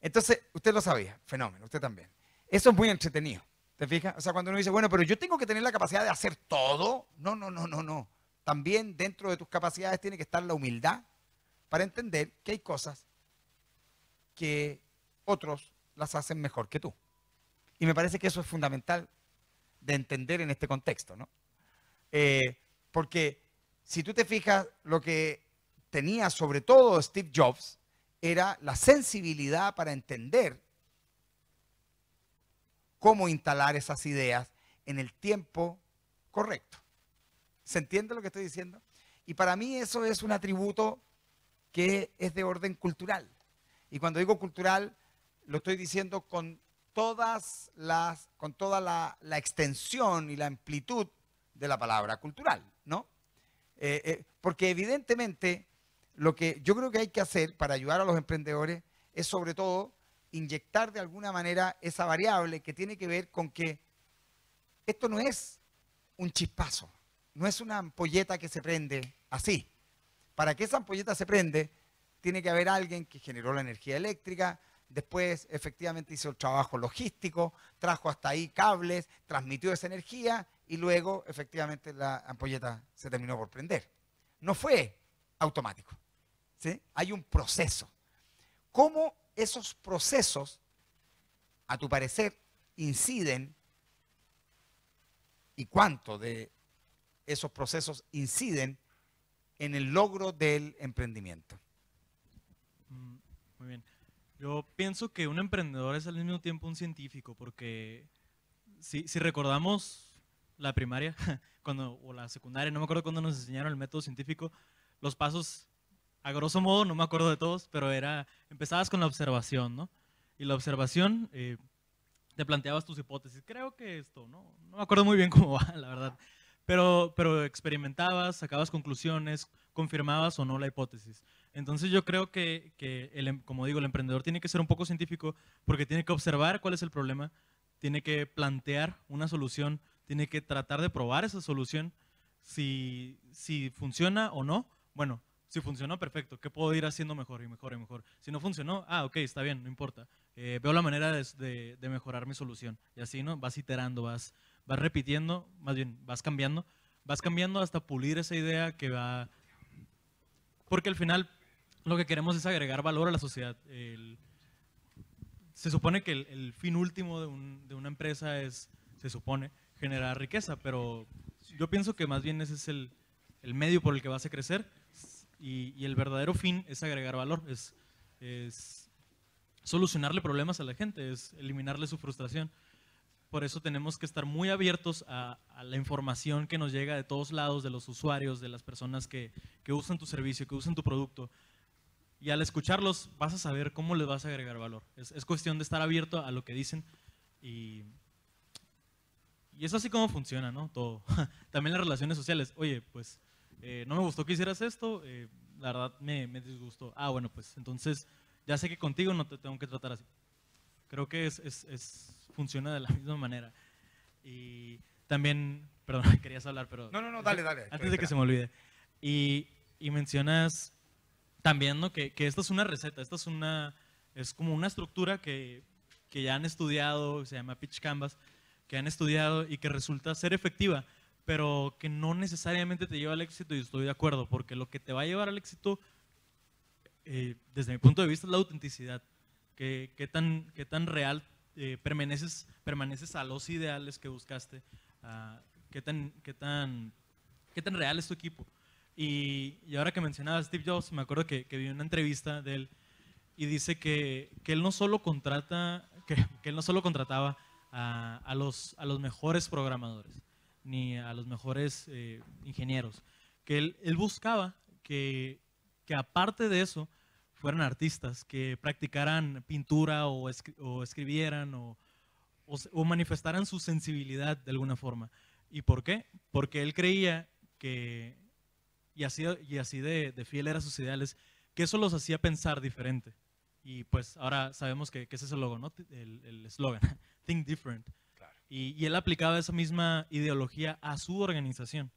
Entonces, usted lo sabía, fenómeno, usted también. Eso es muy entretenido, ¿te fijas? O sea, cuando uno dice, bueno, pero yo tengo que tener la capacidad de hacer todo. No, no, no, no, no. También dentro de tus capacidades tiene que estar la humildad para entender que hay cosas que otros las hacen mejor que tú. Y me parece que eso es fundamental de entender en este contexto, ¿no? Porque si tú te fijas, lo que tenía sobre todo Steve Jobs era la sensibilidad para entender cómo instalar esas ideas en el tiempo correcto. ¿Se entiende lo que estoy diciendo? Y para mí eso es un atributo que es de orden cultural. Y cuando digo cultural, lo estoy diciendo con toda la extensión y la amplitud de la palabra cultural, ¿no? Porque evidentemente lo que yo creo que hay que hacer para ayudar a los emprendedores es sobre todo inyectar de alguna manera esa variable que tiene que ver con que esto no es un chispazo, no es una ampolleta que se prende así. Para que esa ampolleta se prende, tiene que haber alguien que generó la energía eléctrica, después efectivamente hizo el trabajo logístico, trajo hasta ahí cables, transmitió esa energía y luego efectivamente la ampolleta se terminó por prender. No fue automático, ¿sí? Hay un proceso. ¿Cómo esos procesos, a tu parecer, inciden y cuánto de esos procesos inciden en el logro del emprendimiento? Muy bien. Yo pienso que un emprendedor es al mismo tiempo un científico, porque si recordamos la primaria o la secundaria, no me acuerdo cuando nos enseñaron el método científico, los pasos, a grosso modo, no me acuerdo de todos, pero empezabas con la observación, ¿no? Y la observación, te planteabas tus hipótesis. Creo que esto, ¿no? No me acuerdo muy bien cómo va, la verdad. Pero experimentabas, sacabas conclusiones, confirmabas o no la hipótesis. Entonces yo creo que como digo, el emprendedor tiene que ser un poco científico porque tiene que observar cuál es el problema, tiene que plantear una solución, tiene que tratar de probar esa solución, si funciona o no. Bueno, si funcionó, perfecto, ¿qué puedo ir haciendo mejor y mejor y mejor? Si no funcionó, ok, está bien, no importa. Veo la manera de mejorar mi solución. Y así, ¿no? Vas iterando, vas repitiendo, más bien, vas cambiando hasta pulir esa idea que va... Porque al final lo que queremos es agregar valor a la sociedad. Se supone que el fin último de una empresa es, se supone, generar riqueza, pero yo pienso que más bien ese es el el medio por el que vas a crecer, y el verdadero fin es agregar valor, es solucionarle problemas a la gente, es eliminarle su frustración. Por eso tenemos que estar muy abiertos a la información que nos llega de todos lados, de los usuarios, de las personas que usan tu servicio, que usan tu producto. Y al escucharlos vas a saber cómo les vas a agregar valor. Es cuestión de estar abierto a lo que dicen y es así como funciona, ¿no? Todo. También las relaciones sociales. Oye, pues no me gustó que hicieras esto, la verdad me disgustó. Ah, bueno, pues entonces ya sé que contigo no te tengo que tratar así. Creo que funciona de la misma manera. Y también, perdón, querías hablar, pero... No, dale. Antes de que se me olvide. Y mencionas también, ¿no? que esta es una receta, es como una estructura que ya han estudiado, se llama Pitch Canvas, que han estudiado y que resulta ser efectiva, pero que no necesariamente te lleva al éxito, y estoy de acuerdo, porque lo que te va a llevar al éxito, desde mi punto de vista, es la autenticidad. ¿Qué tan real permaneces a los ideales que buscaste? ¿Qué tan real es tu equipo? Y ahora que mencionabas Steve Jobs, me acuerdo que vi una entrevista de él y dice que él no solo contrataba a los mejores programadores ni a los mejores ingenieros, que él buscaba que aparte de eso fueran artistas, que practicaran pintura o escribieran o manifestaran su sensibilidad de alguna forma. ¿Y por qué? Porque él creía que, y así de fiel era sus ideales, que eso los hacía pensar diferente. Y pues ahora sabemos que ese es el logo, ¿no? El eslogan, Think Different. Claro. Y él aplicaba esa misma ideología a su organización.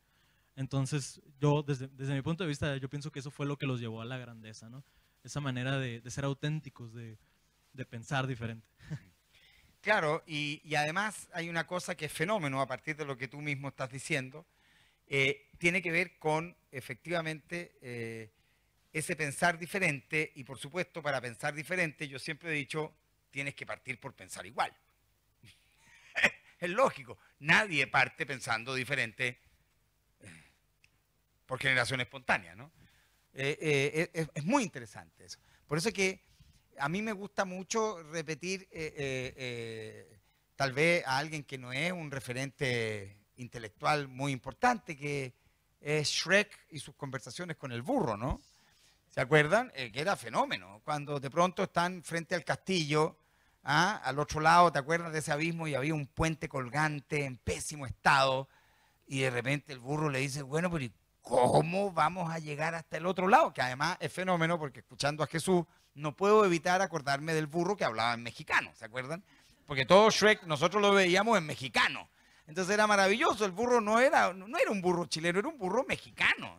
Entonces, yo, desde mi punto de vista, yo pienso que eso fue lo que los llevó a la grandeza, ¿no? Esa manera de ser auténticos, de pensar diferente. Claro, y además hay una cosa que es fenómeno a partir de lo que tú mismo estás diciendo, tiene que ver con efectivamente ese pensar diferente, y por supuesto para pensar diferente yo siempre he dicho, tienes que partir por pensar igual. Es lógico, nadie parte pensando diferente por generación espontánea, ¿no? Es muy interesante eso. Por eso es que a mí me gusta mucho repetir tal vez a alguien que no es un referente intelectual muy importante, que es Shrek y sus conversaciones con el burro, ¿no? ¿Se acuerdan? Que era fenómeno. Cuando de pronto están frente al castillo, al otro lado, ¿te acuerdas de ese abismo? Y había un puente colgante en pésimo estado, y de repente el burro le dice, bueno, pero ¿cómo vamos a llegar hasta el otro lado? Que además es fenómeno porque escuchando a Jesús no puedo evitar acordarme del burro que hablaba en mexicano, ¿se acuerdan? Porque todo Shrek nosotros lo veíamos en mexicano. Entonces era maravilloso, el burro no era un burro chileno, era un burro mexicano.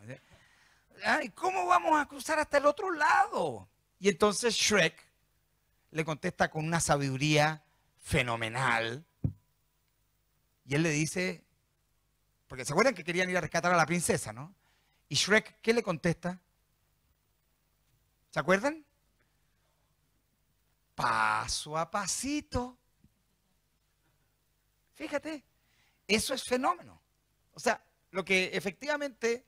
¿Y cómo vamos a cruzar hasta el otro lado? Y entonces Shrek le contesta con una sabiduría fenomenal. Y él le dice, porque se acuerdan que querían ir a rescatar a la princesa, ¿no? Y Shrek, ¿qué le contesta? ¿Se acuerdan? Paso a pasito. Fíjate, eso es fenómeno. O sea, lo que efectivamente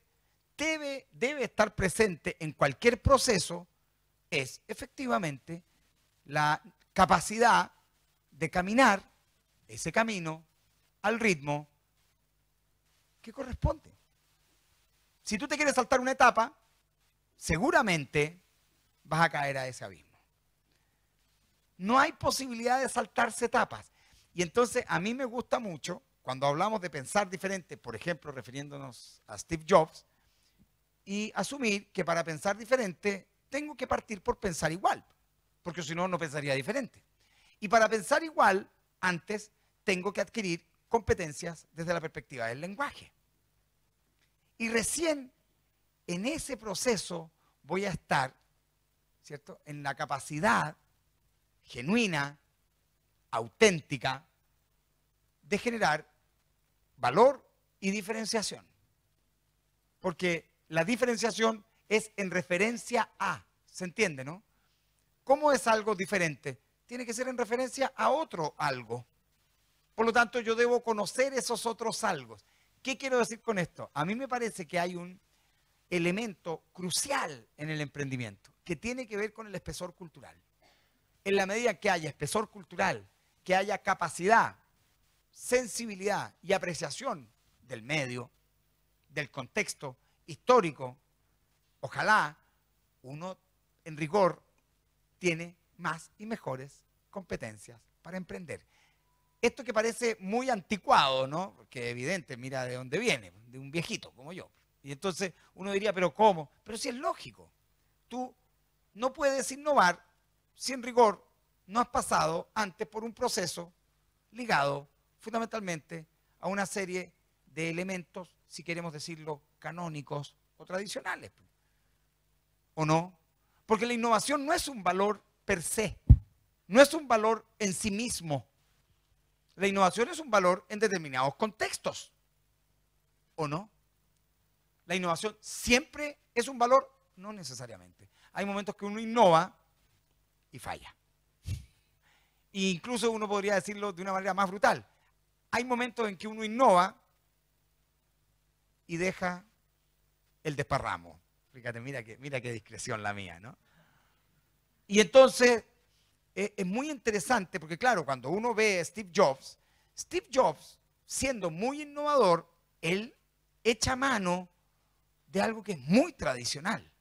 debe estar presente en cualquier proceso es efectivamente la capacidad de caminar ese camino al ritmo que corresponde. Si tú te quieres saltar una etapa, seguramente vas a caer a ese abismo. No hay posibilidad de saltarse etapas. Y entonces a mí me gusta mucho, cuando hablamos de pensar diferente, por ejemplo, refiriéndonos a Steve Jobs, y asumir que para pensar diferente tengo que partir por pensar igual, porque si no, no pensaría diferente. Y para pensar igual, antes tengo que adquirir competencias desde la perspectiva del lenguaje. Y recién en ese proceso voy a estar, ¿cierto?, en la capacidad genuina, auténtica, de generar valor y diferenciación. Porque la diferenciación es en referencia a, ¿se entiende, no? ¿Cómo es algo diferente? Tiene que ser en referencia a otro algo. Por lo tanto, yo debo conocer esos otros algo. ¿Qué quiero decir con esto? A mí me parece que hay un elemento crucial en el emprendimiento, que tiene que ver con el espesor cultural. En la medida que haya espesor cultural, que haya capacidad, sensibilidad y apreciación del medio, del contexto histórico, ojalá uno en rigor tiene más y mejores competencias para emprender. Esto que parece muy anticuado, ¿no? Porque evidente, mira de dónde viene, de un viejito como yo. Y entonces uno diría, ¿pero cómo? Pero sí es lógico. Tú no puedes innovar si en rigor no has pasado antes por un proceso ligado fundamentalmente a una serie de elementos, si queremos decirlo, canónicos o tradicionales. ¿O no? Porque la innovación no es un valor per se, no es un valor en sí mismo. La innovación es un valor en determinados contextos. ¿O no? La innovación siempre es un valor, no necesariamente. Hay momentos que uno innova y falla. E incluso uno podría decirlo de una manera más brutal. Hay momentos en que uno innova y deja el desparramo. Fíjate, mira qué discreción la mía, ¿no? Y entonces es muy interesante porque, claro, cuando uno ve a Steve Jobs, siendo muy innovador, él echa mano de algo que es muy tradicional,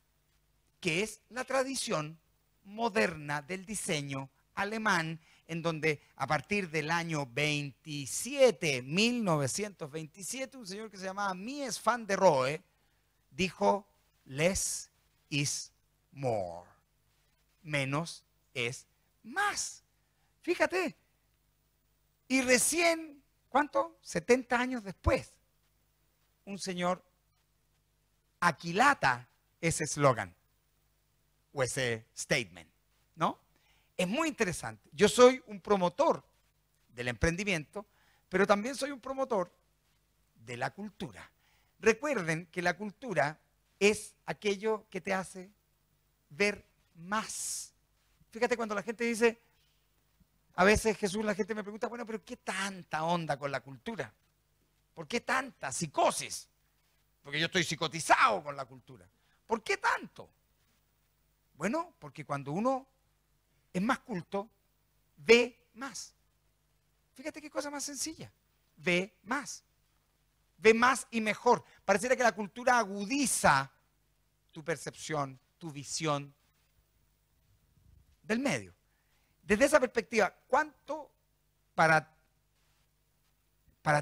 que es la tradición moderna del diseño alemán, en donde a partir del año 1927, un señor que se llamaba Mies van der Rohe dijo, less is more, menos es más. Fíjate, y recién, ¿cuánto? 70 años después, un señor aquilata ese eslogan o ese statement, ¿no? Es muy interesante. Yo soy un promotor del emprendimiento, pero también soy un promotor de la cultura. Recuerden que la cultura es aquello que te hace ver más. Fíjate cuando la gente dice, a veces Jesús, la gente me pregunta, bueno, pero ¿qué tanta onda con la cultura? ¿Por qué tanta psicosis? Porque yo estoy psicotizado con la cultura. ¿Por qué tanto? Bueno, porque cuando uno es más culto, ve más. Fíjate qué cosa más sencilla. Ve más. Ve más y mejor. Pareciera que la cultura agudiza tu percepción, tu visión del medio. Desde esa perspectiva, ¿cuánto para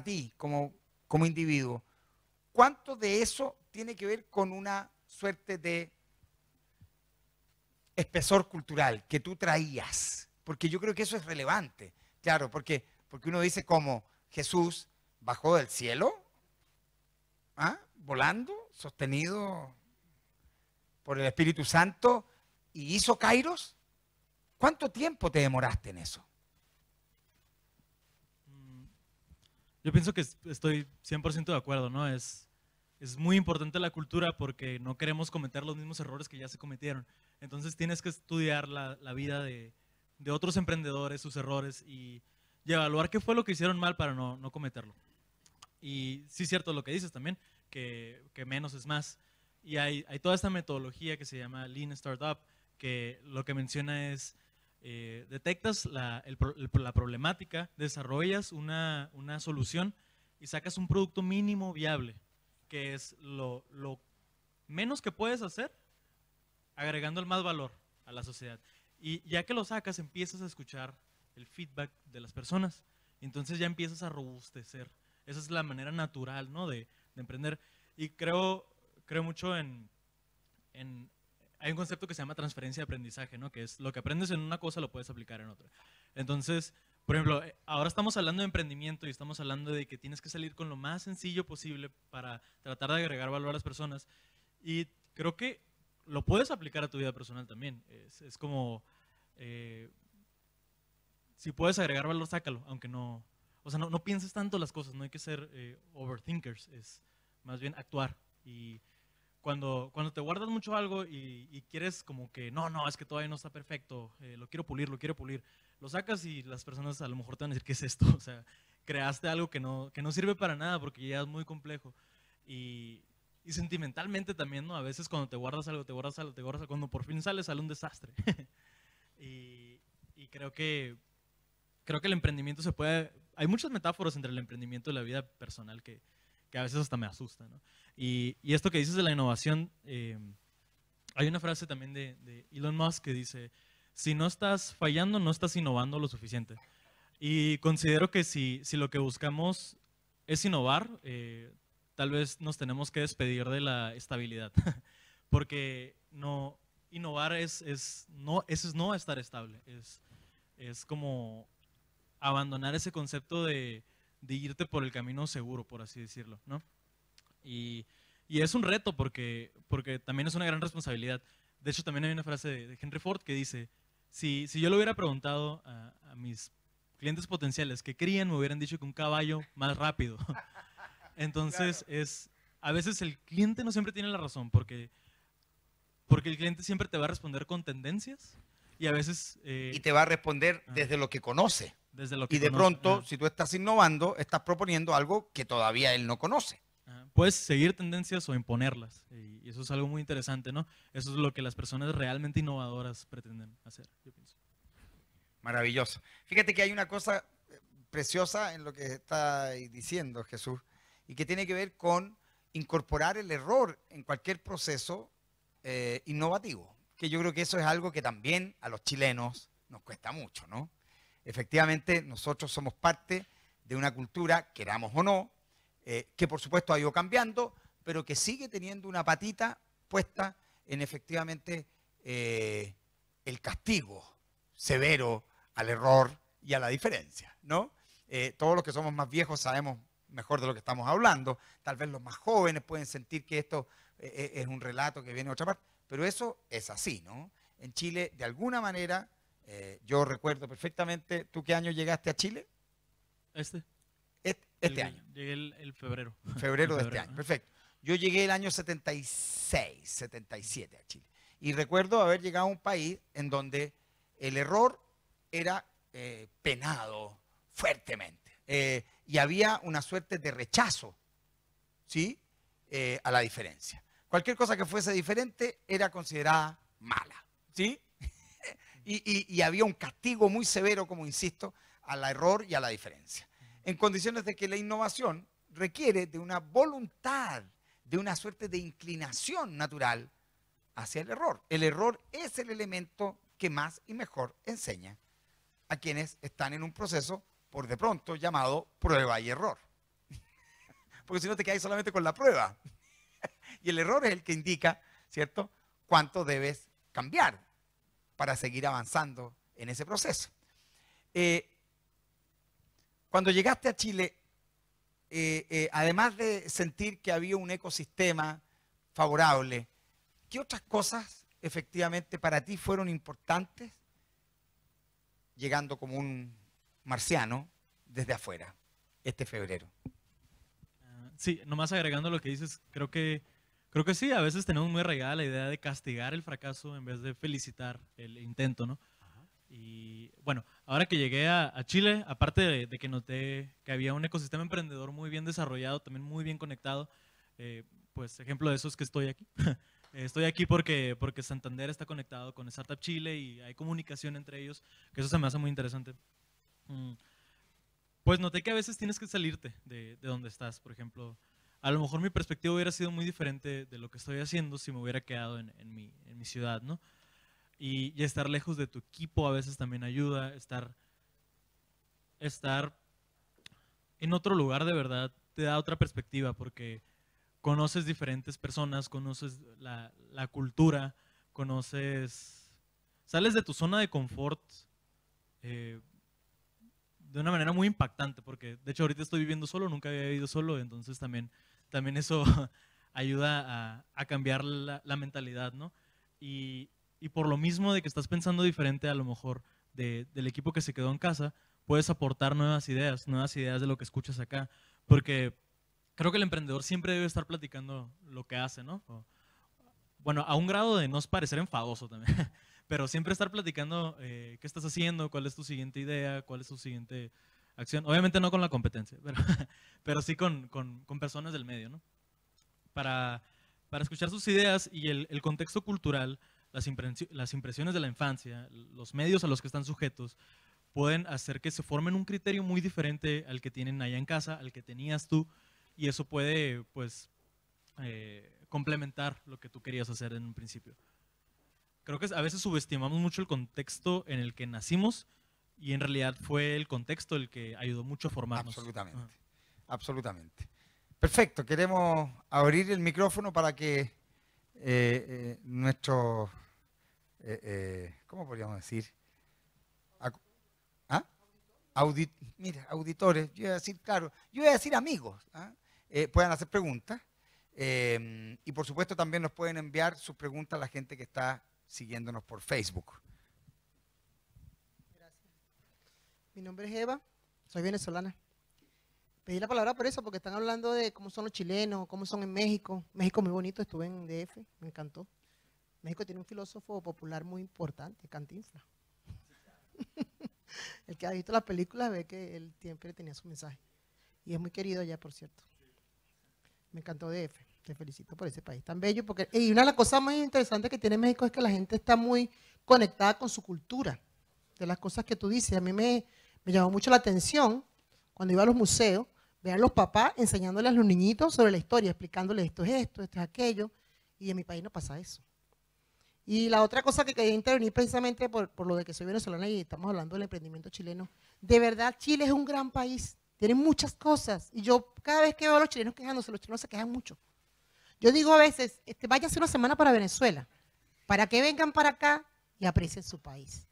ti como individuo, cuánto de eso tiene que ver con una suerte de espesor cultural que tú traías? Porque yo creo que eso es relevante. Claro, porque uno dice como Jesús bajó del cielo, volando, sostenido por el Espíritu Santo y hizo Kairos. ¿Cuánto tiempo te demoraste en eso? Yo pienso que estoy 100% de acuerdo, ¿no? Es muy importante la cultura porque no queremos cometer los mismos errores que ya se cometieron. Entonces tienes que estudiar la vida de otros emprendedores, sus errores y evaluar qué fue lo que hicieron mal para no cometerlo. Y sí es cierto lo que dices también, que menos es más. Y hay toda esta metodología que se llama Lean Startup, que lo que menciona es, detectas la problemática, desarrollas una solución y sacas un producto mínimo viable, que es lo menos que puedes hacer, agregando el más valor a la sociedad. Y ya que lo sacas, empiezas a escuchar el feedback de las personas. Entonces ya empiezas a robustecer. Esa es la manera natural, ¿no? de emprender. Y creo mucho hay un concepto que se llama transferencia de aprendizaje, ¿no? Que es lo que aprendes en una cosa lo puedes aplicar en otra. Entonces, por ejemplo, ahora estamos hablando de emprendimiento y estamos hablando de que tienes que salir con lo más sencillo posible para tratar de agregar valor a las personas. Y creo que lo puedes aplicar a tu vida personal también. Es como, si puedes agregar valor, sácalo, aunque no, o sea, no pienses tanto las cosas, no hay que ser overthinkers, es más bien actuar. Y cuando te guardas mucho algo y quieres como que, no, es que todavía no está perfecto, lo quiero pulir, lo sacas y las personas a lo mejor te van a decir, ¿qué es esto? O sea, creaste algo que no sirve para nada porque ya es muy complejo. Y y sentimentalmente también, ¿no? A veces cuando te guardas algo, te guardas algo, te guardas algo, cuando por fin sale un desastre. y creo que el emprendimiento se puede... Hay muchas metáforas entre el emprendimiento y la vida personal que a veces hasta me asusta, ¿no? Y esto que dices de la innovación, hay una frase también de Elon Musk que dice, si no estás fallando, no estás innovando lo suficiente. Y considero que si lo que buscamos es innovar, tal vez nos tenemos que despedir de la estabilidad, porque no, innovar es no estar estable, es como abandonar ese concepto de irte por el camino seguro, por así decirlo, ¿no? Y es un reto porque también es una gran responsabilidad. De hecho, también hay una frase de Henry Ford que dice, si yo le hubiera preguntado a mis clientes potenciales que querían, me hubieran dicho que un caballo más rápido. Entonces, Claro. a veces el cliente no siempre tiene la razón porque el cliente siempre te va a responder con tendencias y a veces... Y te va a responder desde lo que conoce. desde lo que Y de conoce. pronto, si tú estás innovando, estás proponiendo algo que todavía él no conoce. Puedes seguir tendencias o imponerlas. Y eso es algo muy interesante, ¿no? Eso es lo que las personas realmente innovadoras pretenden hacer, yo pienso. Maravilloso. Fíjate que hay una cosa preciosa en lo que está diciendo Jesús y que tiene que ver con incorporar el error en cualquier proceso innovativo. Que yo creo que eso es algo que también a los chilenos nos cuesta mucho, ¿no? Efectivamente, nosotros somos parte de una cultura, queramos o no, que por supuesto ha ido cambiando, pero que sigue teniendo una patita puesta en efectivamente el castigo severo al error y a la diferencia, ¿no? Todos los que somos más viejos sabemos mejor de lo que estamos hablando. Tal vez los más jóvenes pueden sentir que esto es un relato que viene de otra parte, pero eso es así, ¿no? En Chile, de alguna manera, yo recuerdo perfectamente, ¿tú qué año llegaste a Chile? Este año. Llegué el febrero. Febrero de En este año, ajá. perfecto. Yo llegué el año 76, 77 a Chile. Y recuerdo haber llegado a un país en donde el error era penado fuertemente. Y había una suerte de rechazo, ¿sí? A la diferencia. Cualquier cosa que fuese diferente era considerada mala, ¿sí? y había un castigo muy severo, como insisto, al error y a la diferencia. En condiciones de que la innovación requiere de una voluntad, de una suerte de inclinación natural hacia el error. El error es el elemento que más y mejor enseña a quienes están en un proceso, por de pronto, llamado prueba y error. Porque si no te quedas solamente con la prueba. Y el error es el que indica, ¿cierto?, cuánto debes cambiar para seguir avanzando en ese proceso. Cuando llegaste a Chile, además de sentir que había un ecosistema favorable, ¿qué otras cosas efectivamente para ti fueron importantes llegando como un marciano desde afuera este febrero? Sí, nomás agregando lo que dices, creo que sí, a veces tenemos muy arraigada la idea de castigar el fracaso en vez de felicitar el intento, ¿no? Y bueno, ahora que llegué a Chile, aparte de que noté que había un ecosistema emprendedor muy bien desarrollado, también muy bien conectado, pues ejemplo de eso es que estoy aquí. Estoy aquí porque Santander está conectado con Startup Chile y hay comunicación entre ellos, que eso se me hace muy interesante. Pues noté que a veces tienes que salirte de donde estás, por ejemplo. A lo mejor mi perspectiva hubiera sido muy diferente de lo que estoy haciendo si me hubiera quedado en mi ciudad, ¿no? Y estar lejos de tu equipo a veces también ayuda, estar en otro lugar de verdad te da otra perspectiva porque conoces diferentes personas, conoces la cultura, sales de tu zona de confort de una manera muy impactante porque de hecho ahorita estoy viviendo solo, nunca había vivido solo, entonces también eso ayuda a cambiar la mentalidad, ¿no? Y por lo mismo de que estás pensando diferente a lo mejor del equipo que se quedó en casa, puedes aportar nuevas ideas de lo que escuchas acá. Porque creo que el emprendedor siempre debe estar platicando lo que hace, ¿no? Bueno, a un grado de no parecer enfadoso también, pero siempre estar platicando qué estás haciendo, cuál es tu siguiente idea, cuál es tu siguiente acción. Obviamente no con la competencia, pero sí con personas del medio, ¿no? Para para escuchar sus ideas y el contexto cultural, las impresiones de la infancia, los medios a los que están sujetos, pueden hacer que se formen un criterio muy diferente al que tienen allá en casa, al que tenías tú, y eso puede, pues, complementar lo que tú querías hacer en un principio. Creo que a veces subestimamos mucho el contexto en el que nacimos y en realidad fue el contexto el que ayudó mucho a formarnos. Absolutamente, absolutamente. Perfecto, queremos abrir el micrófono para que nuestros, ¿cómo podríamos decir? ¿Ah? Mira, auditores, yo iba a decir, claro, yo iba a decir amigos, puedan hacer preguntas. Y por supuesto también nos pueden enviar sus preguntas a la gente que está siguiéndonos por Facebook. Gracias. Mi nombre es Eva, soy venezolana. Pedí la palabra por eso, porque están hablando de cómo son los chilenos, cómo son en México. México muy bonito, estuve en DF, me encantó. México tiene un filósofo popular muy importante, Cantinflas. El que ha visto las películas ve que él siempre tenía su mensaje. Y es muy querido allá, por cierto. Me encantó DF. Te felicito por ese país tan bello. Y una de las cosas más interesantes que tiene México es que la gente está muy conectada con su cultura. De las cosas que tú dices. A mí me llamó mucho la atención cuando iba a los museos, ver a los papás enseñándoles a los niñitos sobre la historia, explicándoles esto es esto, esto es aquello. Y en mi país no pasa eso. Y la otra cosa que quería intervenir precisamente por lo de que soy venezolana y estamos hablando del emprendimiento chileno. De verdad, Chile es un gran país. Tiene muchas cosas. Y yo cada vez que veo a los chilenos quejándose, los chilenos se quejan mucho. Yo digo a veces, váyanse una semana para Venezuela, para que vengan para acá y aprecien su país.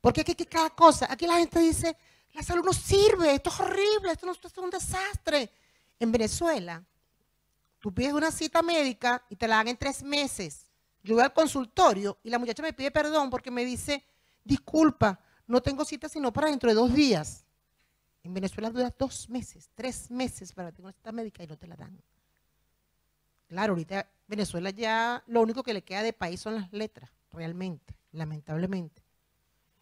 Porque aquí cada cosa, aquí la gente dice, la salud no sirve, esto es horrible, esto es un desastre. En Venezuela, tú pides una cita médica y te la dan en 3 meses. Yo voy al consultorio y la muchacha me pide perdón porque me dice, disculpa, no tengo cita sino para dentro de 2 días. En Venezuela dura 2 meses, 3 meses para tener una cita médica y no te la dan. Claro, ahorita Venezuela ya lo único que le queda de país son las letras, realmente, lamentablemente.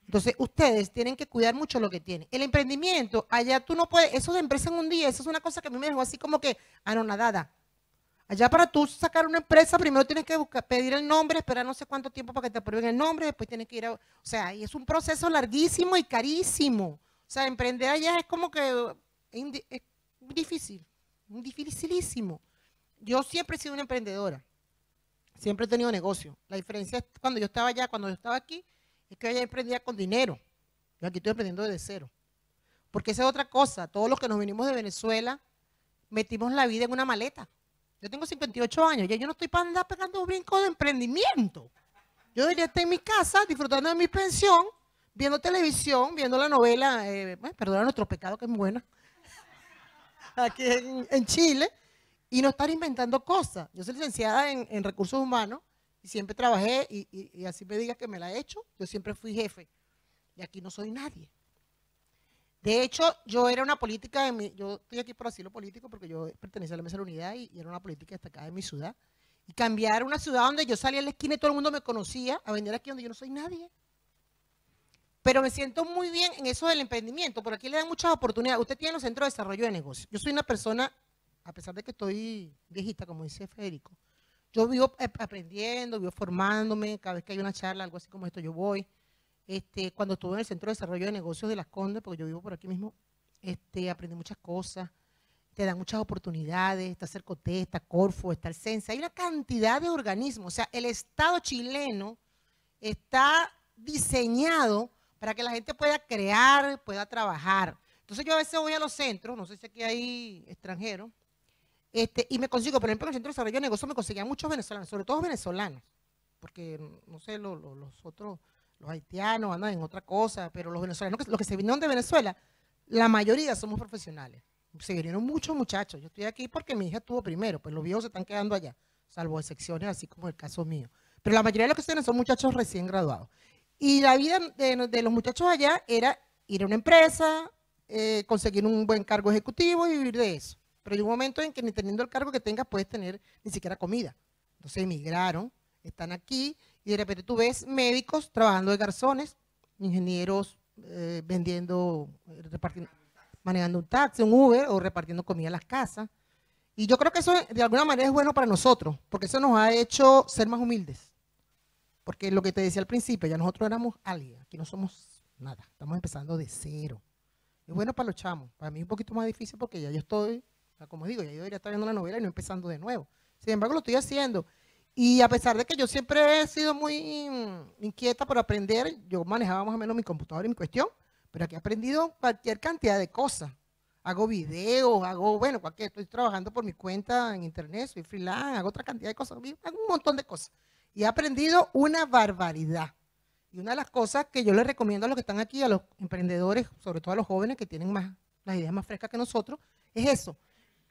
Entonces, ustedes tienen que cuidar mucho lo que tienen. El emprendimiento, allá tú no puedes, eso de empresa en un día, eso es una cosa que a mí me dejó así como que anonadada. Allá para tú sacar una empresa, primero tienes que pedir el nombre, esperar no sé cuánto tiempo para que te aprueben el nombre, después tienes que ir a... O sea, y es un proceso larguísimo y carísimo. O sea, emprender allá es como que es difícil, dificilísimo. Yo siempre he sido una emprendedora, siempre he tenido negocio. La diferencia es cuando yo estaba allá, cuando yo estaba aquí, es que allá emprendía con dinero. Yo aquí estoy emprendiendo desde cero. Porque esa es otra cosa, todos los que nos venimos de Venezuela, metimos la vida en una maleta. Yo tengo 58 años, ya yo no estoy para andar pegando brincos de emprendimiento. Yo debería estar en mi casa disfrutando de mi pensión, viendo televisión, viendo la novela, Perdona nuestro pecado, que es muy buena, aquí en Chile, y no estar inventando cosas. Yo soy licenciada en recursos humanos y siempre trabajé, y así me digas que me la he hecho, yo siempre fui jefe, y aquí no soy nadie. De hecho, yo era una política, yo estoy aquí por asilo político porque yo pertenecía a la Mesa de la Unidad y era una política destacada en mi ciudad. Y cambiar una ciudad donde yo salía a la esquina y todo el mundo me conocía, a vender aquí donde yo no soy nadie. Pero me siento muy bien en eso del emprendimiento, por aquí le dan muchas oportunidades. Usted tiene los centros de desarrollo de negocios. Yo soy una persona, a pesar de que estoy viejita, como dice Federico, yo vivo aprendiendo, vivo formándome, cada vez que hay una charla, algo así como esto, yo voy. Cuando estuve en el Centro de Desarrollo de Negocios de Las Condes, porque yo vivo por aquí mismo, aprendí muchas cosas, te dan muchas oportunidades, está Cercoté, está Corfo, está el CENSE, hay una cantidad de organismos, o sea, el Estado chileno está diseñado para que la gente pueda crear, pueda trabajar. Entonces yo a veces voy a los centros, no sé si aquí hay extranjeros, y me consigo, por ejemplo, en el Centro de Desarrollo de Negocios me conseguían muchos venezolanos, sobre todo venezolanos, porque no sé, los otros... Los haitianos andan en otra cosa, pero los venezolanos, los que se vinieron de Venezuela, la mayoría somos profesionales. Se vinieron muchos muchachos. Yo estoy aquí porque mi hija estuvo primero, pues los viejos se están quedando allá, salvo excepciones, así como el caso mío. Pero la mayoría de los que se vienen son muchachos recién graduados. Y la vida de los muchachos allá era ir a una empresa, conseguir un buen cargo ejecutivo y vivir de eso. Pero hay un momento en que ni teniendo el cargo que tengas puedes tener ni siquiera comida. Entonces emigraron, están aquí, y de repente tú ves médicos trabajando de garzones, ingenieros vendiendo, manejando un taxi, un Uber o repartiendo comida a las casas. Y yo creo que eso de alguna manera es bueno para nosotros, porque eso nos ha hecho ser más humildes. Porque lo que te decía al principio, ya nosotros éramos alguien, aquí no somos nada, estamos empezando de cero. Es bueno para los chamos, para mí es un poquito más difícil porque ya yo estoy, como digo, ya yo debería estar viendo la novela y no empezando de nuevo. Sin embargo, lo estoy haciendo. Y a pesar de que yo siempre he sido muy inquieta por aprender, yo manejaba más o menos mi computadora y mi cuestión, pero aquí he aprendido cualquier cantidad de cosas. Hago videos, bueno, estoy trabajando por mi cuenta en internet, soy freelance, hago otra cantidad de cosas, hago un montón de cosas. Y he aprendido una barbaridad. Y una de las cosas que yo les recomiendo a los que están aquí, a los emprendedores, sobre todo a los jóvenes que tienen las ideas más frescas que nosotros, es eso,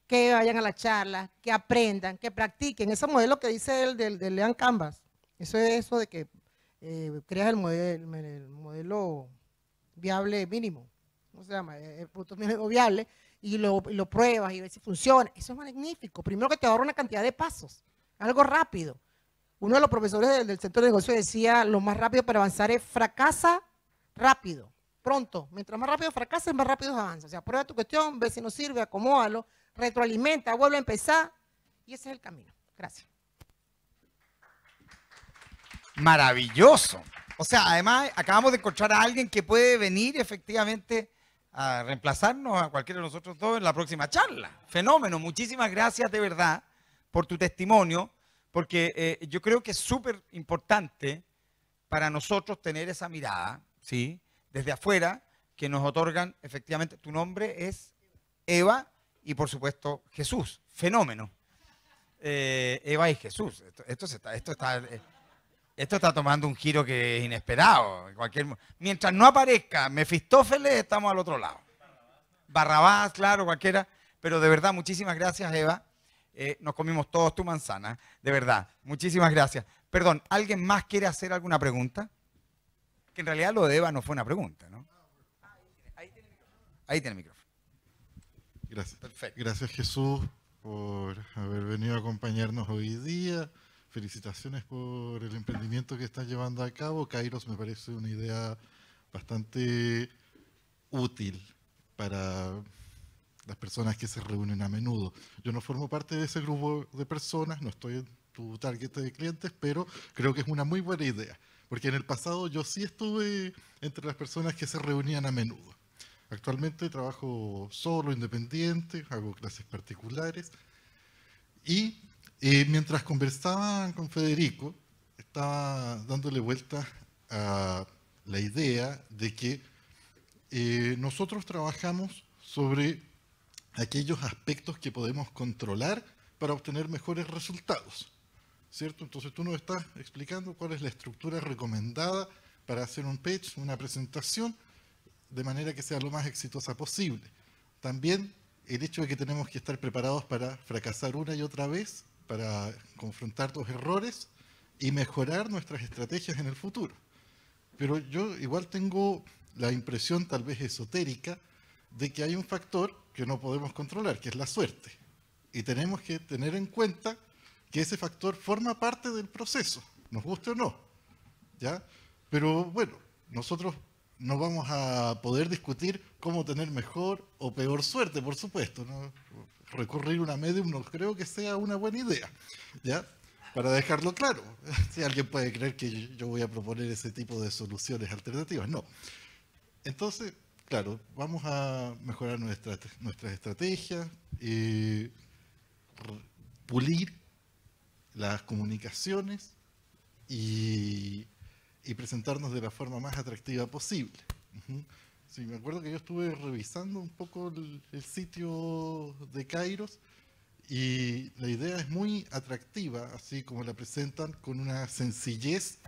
que vayan a la charla, que aprendan, que practiquen. Ese modelo que dice él del Lean Canvas, eso es eso de que creas el modelo viable mínimo, ¿cómo se llama? El producto mínimo viable, y lo pruebas y ves si funciona. Eso es magnífico. Primero que te ahorra una cantidad de pasos, algo rápido. Uno de los profesores del centro de negocio decía, lo más rápido para avanzar es fracasa rápido, pronto. Mientras más rápido fracases, más rápido avanzas. O sea, prueba tu cuestión, ve si no sirve, acomódalo, retroalimenta, vuelve a empezar, y ese es el camino. Gracias. Maravilloso. O sea, además acabamos de encontrar a alguien que puede venir efectivamente a reemplazarnos a cualquiera de nosotros dos en la próxima charla. Fenómeno. Muchísimas gracias de verdad por tu testimonio, porque yo creo que es súper importante para nosotros tener esa mirada, ¿sí? Desde afuera, que nos otorgan efectivamente. Tu nombre es Eva y por supuesto Jesús. Fenómeno. Eva y Jesús. Esto está tomando un giro que es inesperado. Mientras no aparezca Mefistófeles, estamos al otro lado. Barrabás, claro, cualquiera. Pero de verdad, muchísimas gracias, Eva. Nos comimos todos tu manzana. De verdad, muchísimas gracias. Perdón, ¿alguien más quiere hacer alguna pregunta? Que en realidad lo de Eva no fue una pregunta, ¿no? Ahí tiene el micrófono. Gracias. Perfecto. Gracias, Jesús, por haber venido a acompañarnos hoy día. Felicitaciones por el emprendimiento que estás llevando a cabo. Kairos me parece una idea bastante útil para las personas que se reúnen a menudo. Yo no formo parte de ese grupo de personas, no estoy en tu target de clientes, pero creo que es una muy buena idea, porque en el pasado yo sí estuve entre las personas que se reunían a menudo. Actualmente trabajo solo, independiente, hago clases particulares y mientras conversaba con Federico, estaba dándole vuelta a la idea de que nosotros trabajamos sobre aquellos aspectos que podemos controlar para obtener mejores resultados, ¿cierto? Entonces tú nos estás explicando cuál es la estructura recomendada para hacer un pitch, una presentación, de manera que sea lo más exitosa posible. También el hecho de que tenemos que estar preparados para fracasar una y otra vez, para confrontar los errores y mejorar nuestras estrategias en el futuro. Pero yo igual tengo la impresión, tal vez esotérica, de que hay un factor que no podemos controlar, que es la suerte. Y tenemos que tener en cuenta que ese factor forma parte del proceso, nos guste o no, ¿ya? Pero bueno, nosotros no vamos a poder discutir cómo tener mejor o peor suerte, por supuesto, ¿no? Recurrir a una medium no creo que sea una buena idea, ¿ya? Para dejarlo claro, si alguien puede creer que yo voy a proponer ese tipo de soluciones alternativas, no. Entonces, claro, vamos a mejorar nuestras estrategias, pulir las comunicaciones y presentarnos de la forma más atractiva posible. Sí, me acuerdo que yo estuve revisando un poco el sitio de Kairos y la idea es muy atractiva, así como la presentan, con una sencillez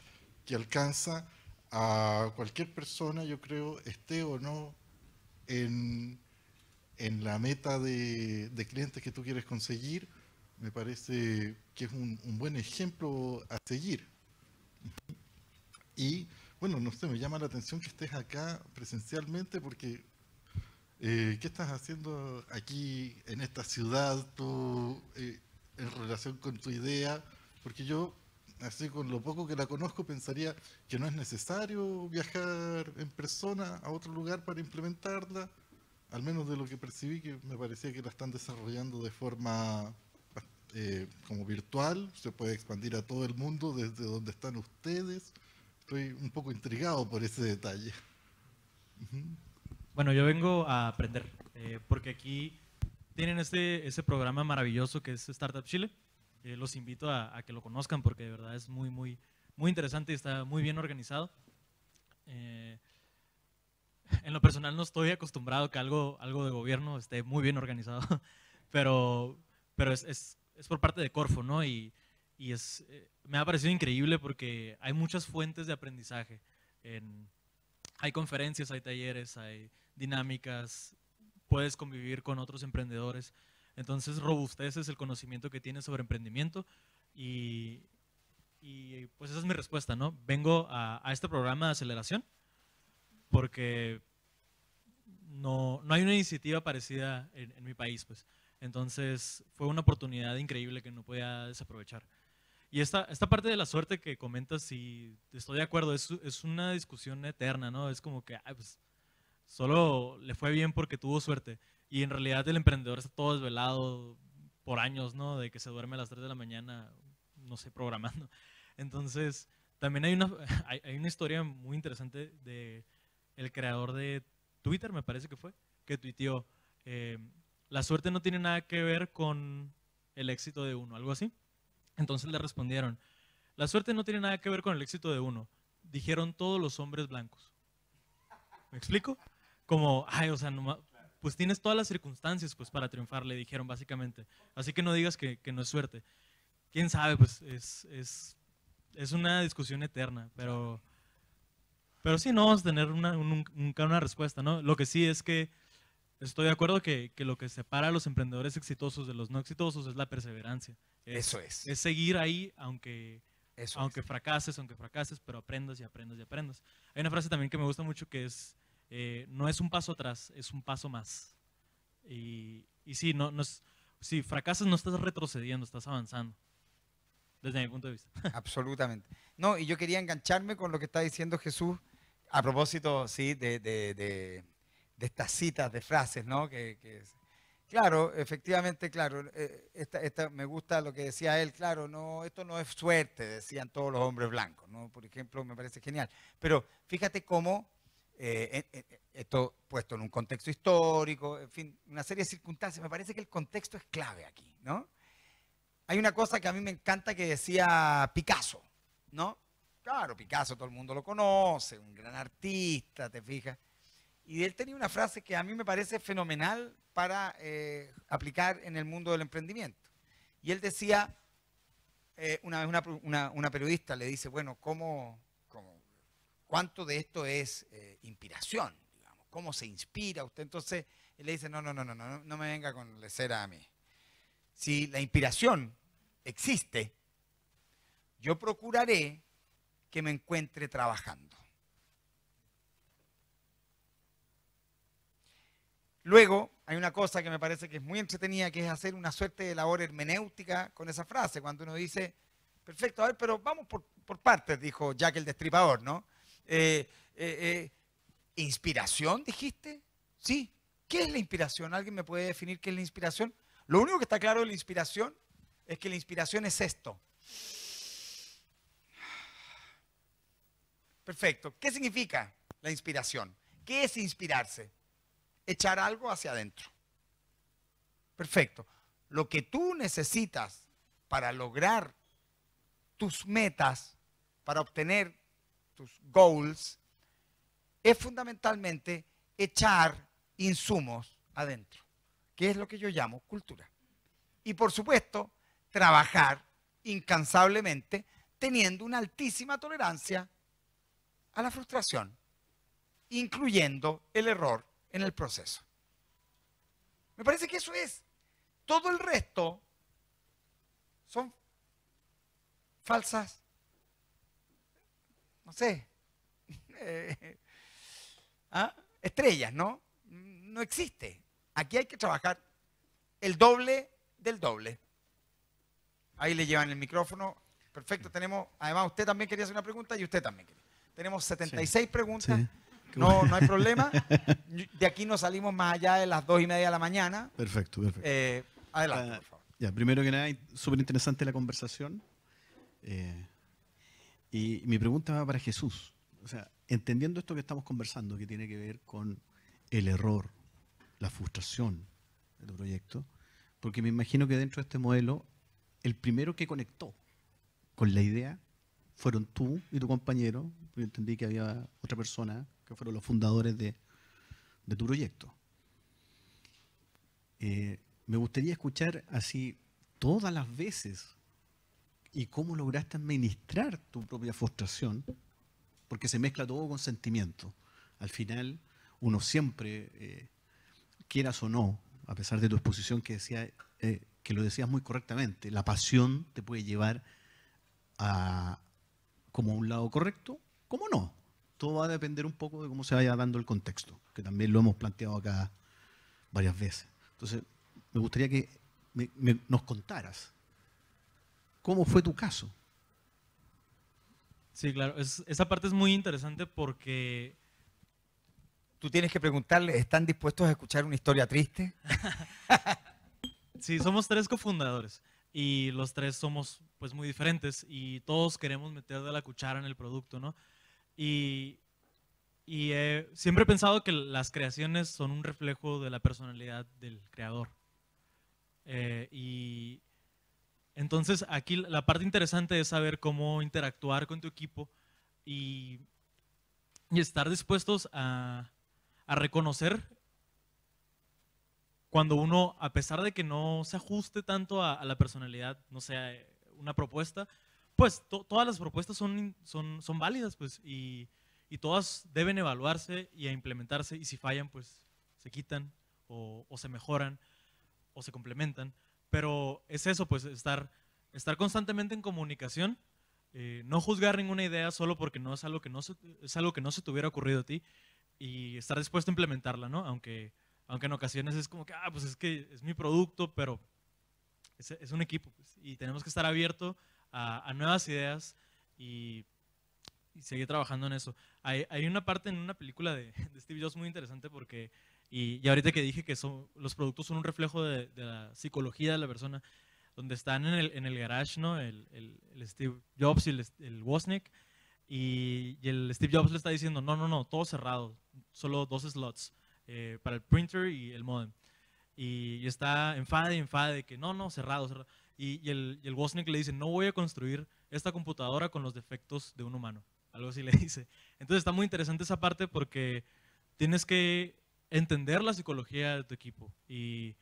que alcanza a cualquier persona, yo creo, esté o no en la meta de clientes que tú quieres conseguir. Me parece que es un buen ejemplo a seguir. Y bueno, no sé, me llama la atención que estés acá presencialmente porque ¿qué estás haciendo aquí en esta ciudad tú en relación con tu idea? Porque yo, así con lo poco que la conozco, pensaría que no es necesario viajar en persona a otro lugar para implementarla. al menos de lo que percibí, que me parecía que la están desarrollando de forma como virtual, se puede expandir a todo el mundo desde donde están ustedes. Estoy un poco intrigado por ese detalle. Bueno, yo vengo a aprender, porque aquí tienen ese programa maravilloso que es Startup Chile. Los invito a que lo conozcan porque de verdad es muy, muy, muy interesante y está muy bien organizado. En lo personal no estoy acostumbrado a que algo de gobierno esté muy bien organizado, pero es por parte de Corfo, ¿no? Y me ha parecido increíble porque hay muchas fuentes de aprendizaje. Hay conferencias, hay talleres, hay dinámicas, puedes convivir con otros emprendedores. Entonces robusteces el conocimiento que tienes sobre emprendimiento y pues esa es mi respuesta, ¿no? Vengo a este programa de aceleración porque no hay una iniciativa parecida en mi país, pues. Entonces fue una oportunidad increíble que no podía desaprovechar. Y esta parte de la suerte que comentas, sí, estoy de acuerdo, es una discusión eterna, ¿no? Es como que pues, solo le fue bien porque tuvo suerte. Y en realidad el emprendedor está todo desvelado por años, ¿no? De que se duerme a las 3 de la mañana, no sé, programando. Entonces, también hay una historia muy interesante de el creador de Twitter, me parece que fue, que tuiteó, la suerte no tiene nada que ver con el éxito de uno, algo así. Entonces le respondieron, la suerte no tiene nada que ver con el éxito de uno, dijeron todos los hombres blancos. ¿Me explico? Como, o sea, pues tienes todas las circunstancias pues, para triunfar, le dijeron básicamente. Así que no digas que no es suerte. Quién sabe, pues es una discusión eterna, pero sí, no vamos a tener nunca una respuesta, ¿no? Lo que sí es que estoy de acuerdo que lo que separa a los emprendedores exitosos de los no exitosos es la perseverancia. Eso es. Es seguir ahí aunque fracases, pero aprendas y aprendas y aprendas. Hay una frase también que me gusta mucho que es, no es un paso atrás, es un paso más. Y sí, si fracasas no estás retrocediendo, estás avanzando. Desde mi punto de vista. Absolutamente. No, y yo quería engancharme con lo que está diciendo Jesús a propósito, sí, de estas citas de frases, ¿no? Claro, efectivamente, claro, me gusta lo que decía él, claro, no, esto no es suerte, decían todos los hombres blancos, ¿no? Por ejemplo, me parece genial. Pero fíjate cómo esto puesto en un contexto histórico, en fin, una serie de circunstancias, me parece que el contexto es clave aquí, ¿no? Hay una cosa que a mí me encanta que decía Picasso, ¿no? Claro, Picasso todo el mundo lo conoce, un gran artista, ¿te fijas? Y él tenía una frase que a mí me parece fenomenal para aplicar en el mundo del emprendimiento. Y él decía, una vez una periodista le dice, bueno, ¿cuánto de esto es inspiración? Digamos? ¿Cómo se inspira usted? Entonces él le dice, no me venga con lecera a mí. Si la inspiración existe, yo procuraré que me encuentre trabajando. Luego, hay una cosa que me parece que es muy entretenida, que es hacer una suerte de labor hermenéutica con esa frase, cuando uno dice, perfecto, a ver, pero vamos por partes, dijo Jack el Destripador, ¿no? ¿Inspiración, dijiste? Sí. ¿Qué es la inspiración? ¿Alguien me puede definir qué es la inspiración? Lo único que está claro de la inspiración es que la inspiración es esto. Perfecto. ¿Qué significa la inspiración? ¿Qué es inspirarse? Echar algo hacia adentro. Perfecto. Lo que tú necesitas para lograr tus metas, para obtener tus goals, es fundamentalmente echar insumos adentro, que es lo que yo llamo cultura. Y por supuesto, trabajar incansablemente teniendo una altísima tolerancia a la frustración, incluyendo el error en el proceso. Me parece que eso es. Todo el resto son falsas, no sé, estrellas, ¿no? No existe. Aquí hay que trabajar el doble del doble. Ahí le llevan el micrófono. Perfecto, tenemos, además usted también quería hacer una pregunta y usted también quería. Tenemos 76 preguntas. Sí. No, no hay problema. De aquí no salimos más allá de las 2:30 de la mañana. Perfecto, perfecto. Adelante, por favor. Ya, primero que nada, súper interesante la conversación. Y mi pregunta va para Jesús. O sea, entendiendo esto que estamos conversando, que tiene que ver con el error, la frustración de tu proyecto, porque me imagino que dentro de este modelo, el primero que conectó con la idea fueron tú y tu compañero. Yo entendí que había otra persona que fueron los fundadores de tu proyecto. Me gustaría escuchar así todas las veces y cómo lograste administrar tu propia frustración, porque se mezcla todo con sentimiento. Al final, uno siempre, quieras o no, a pesar de tu exposición que decía, que lo decías muy correctamente, la pasión te puede llevar a como a un lado correcto, como no. Todo va a depender un poco de cómo se vaya dando el contexto, que también lo hemos planteado acá varias veces. Entonces, me gustaría que nos contaras cómo fue tu caso. Sí, claro. Esa parte es muy interesante porque... Tú tienes que preguntarle, ¿están dispuestos a escuchar una historia triste? Sí, somos 3 cofundadores y los 3 somos pues muy diferentes y todos queremos meter de la cuchara en el producto, ¿no? Y siempre he pensado que las creaciones son un reflejo de la personalidad del creador. Y entonces aquí la parte interesante es saber cómo interactuar con tu equipo y estar dispuestos a reconocer cuando uno, a pesar de que no se ajuste tanto a la personalidad, no sea una propuesta, pues todas las propuestas son válidas, pues, y todas deben evaluarse y a implementarse, y si fallan, pues se quitan o se mejoran o se complementan. Pero es eso, pues, estar constantemente en comunicación, no juzgar ninguna idea solo porque no es algo que no se te hubiera ocurrido a ti, y estar dispuesto a implementarla, ¿no? Aunque en ocasiones es como que, pues es que es mi producto, pero es un equipo, pues, y tenemos que estar abiertos a nuevas ideas y seguir trabajando en eso. Hay una parte en una película de Steve Jobs muy interesante porque, y ahorita que dije que los productos son un reflejo de la psicología de la persona, donde están en el garage, ¿no? El Steve Jobs y el Wozniak, y el Steve Jobs le está diciendo, no, todo cerrado, solo 2 slots para el printer y el modem. Y está enfade, que no, cerrado. Y el Wozniak le dice, no voy a construir esta computadora con los defectos de un humano. Algo así le dice. Entonces está muy interesante esa parte porque tienes que entender la psicología de tu equipo. Y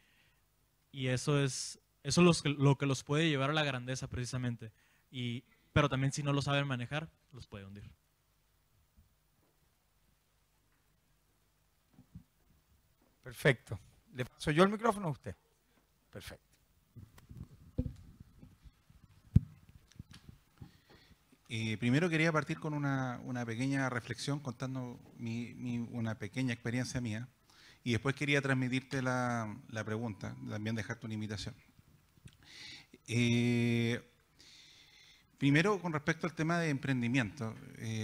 eso es lo que los puede llevar a la grandeza precisamente. Pero también si no lo saben manejar, los puede hundir. Perfecto. ¿Le paso yo el micrófono a usted? Perfecto. Primero quería partir con una pequeña reflexión contando una pequeña experiencia mía y después quería transmitirte la pregunta, también dejarte una invitación. Primero, con respecto al tema de emprendimiento,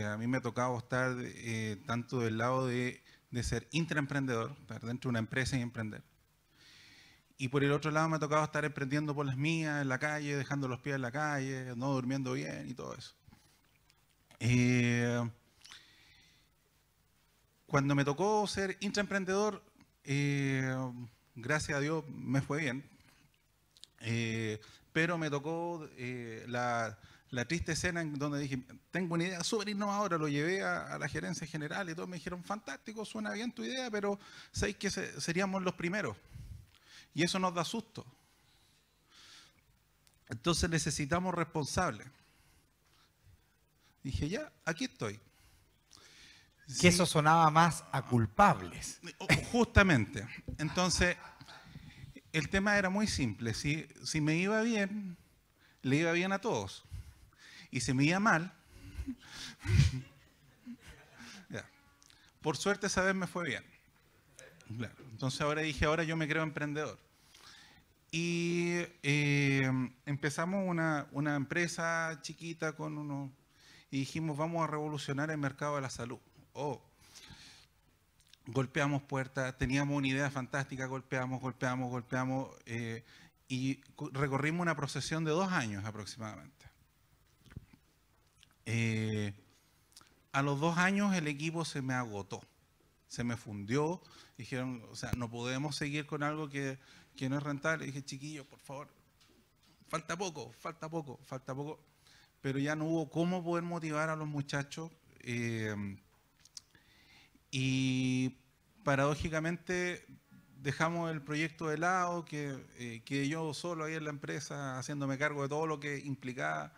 a mí me ha tocado estar tanto del lado de ser intraemprendedor, estar dentro de una empresa y emprender. Y por el otro lado me ha tocado estar emprendiendo por las mías, en la calle, dejando los pies en la calle, no durmiendo bien y todo eso. Cuando me tocó ser intraemprendedor, gracias a Dios me fue bien, pero me tocó la triste escena en donde dije, tengo una idea súper innovadora, lo llevé a la gerencia general y todos me dijeron, fantástico, suena bien tu idea, pero sabéis que seríamos los primeros. Y eso nos da susto. Entonces necesitamos responsables. Dije, ya, aquí estoy. Que eso sonaba más a culpables. Justamente. Entonces, el tema era muy simple. Si me iba bien, le iba bien a todos. Y si me iba mal, ya. Por suerte esa vez me fue bien. Claro. Entonces ahora yo me creo emprendedor. Y empezamos una empresa chiquita con y dijimos, vamos a revolucionar el mercado de la salud. golpeamos puertas, teníamos una idea fantástica, golpeamos, y recorrimos una procesión de 2 años aproximadamente. A los 2 años el equipo se me agotó, se me fundió, dijeron, o sea, no podemos seguir con algo que no es rentable. Dije, chiquillos, por favor, falta poco, pero ya no hubo cómo poder motivar a los muchachos. Y paradójicamente dejamos el proyecto de lado, que yo solo ahí en la empresa, haciéndome cargo de todo lo que implicaba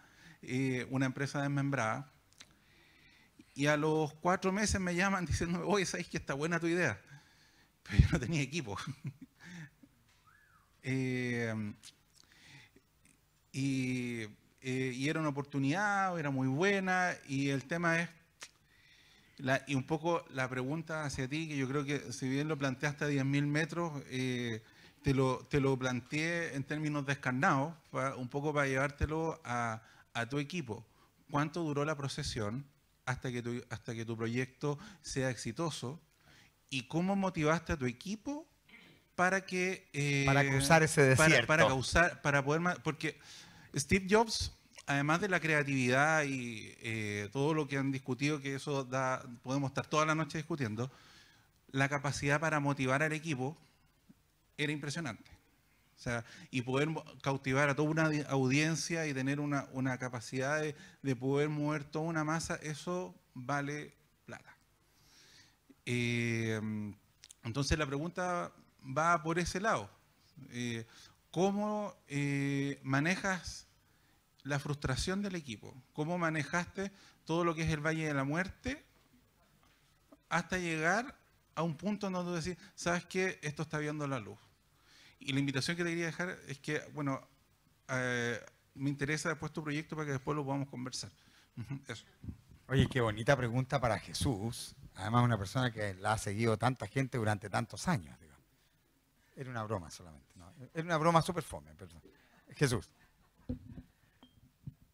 una empresa desmembrada. Y a los 4 meses me llaman diciendo, oye, ¿sabes que está buena tu idea? Pero yo no tenía equipo. Y era una oportunidad, era muy buena, y el tema es, y un poco la pregunta hacia ti, que yo creo que si bien lo planteaste a 10.000 metros, te lo planteé en términos descarnados, un poco para llevártelo a tu equipo. ¿Cuánto duró la procesión hasta que tu proyecto sea exitoso? ¿Y cómo motivaste a tu equipo para cruzar ese desierto? Para poder, porque Steve Jobs, además de la creatividad y todo lo que han discutido, que eso podemos estar toda la noche discutiendo, la capacidad para motivar al equipo era impresionante. O sea, y poder cautivar a toda una audiencia y tener una capacidad de poder mover toda una masa, eso vale plata. Entonces la pregunta va por ese lado. ¿Cómo manejas la frustración del equipo? ¿Cómo manejaste todo lo que es el Valle de la Muerte hasta llegar a un punto en donde tú decís, ¿sabes qué? Esto está viendo la luz. Y la invitación que te quería dejar es que, bueno, me interesa después tu proyecto para que después lo podamos conversar. Eso. Oye, qué bonita pregunta para Jesús. Además, una persona que la ha seguido tanta gente durante tantos años. Digamos. Era una broma solamente. ¿No? Era una broma súper fome. Perdón. Jesús.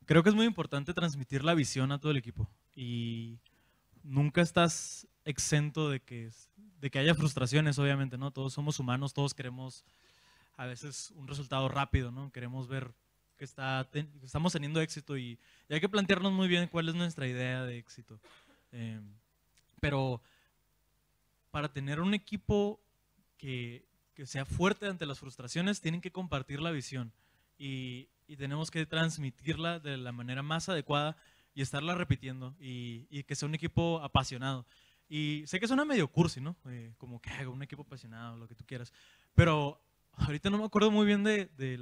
Creo que es muy importante transmitir la visión a todo el equipo. Y nunca estás exento de que haya frustraciones, obviamente, ¿no? Todos somos humanos, todos queremos a veces un resultado rápido, ¿no? Queremos ver que estamos teniendo éxito y hay que plantearnos muy bien cuál es nuestra idea de éxito. Pero para tener un equipo que sea fuerte ante las frustraciones, tienen que compartir la visión y tenemos que transmitirla de la manera más adecuada y estarla repitiendo y que sea un equipo apasionado. Y sé que suena medio cursi, ¿no? Como que haga un equipo apasionado, lo que tú quieras. Pero ahorita no me acuerdo muy bien de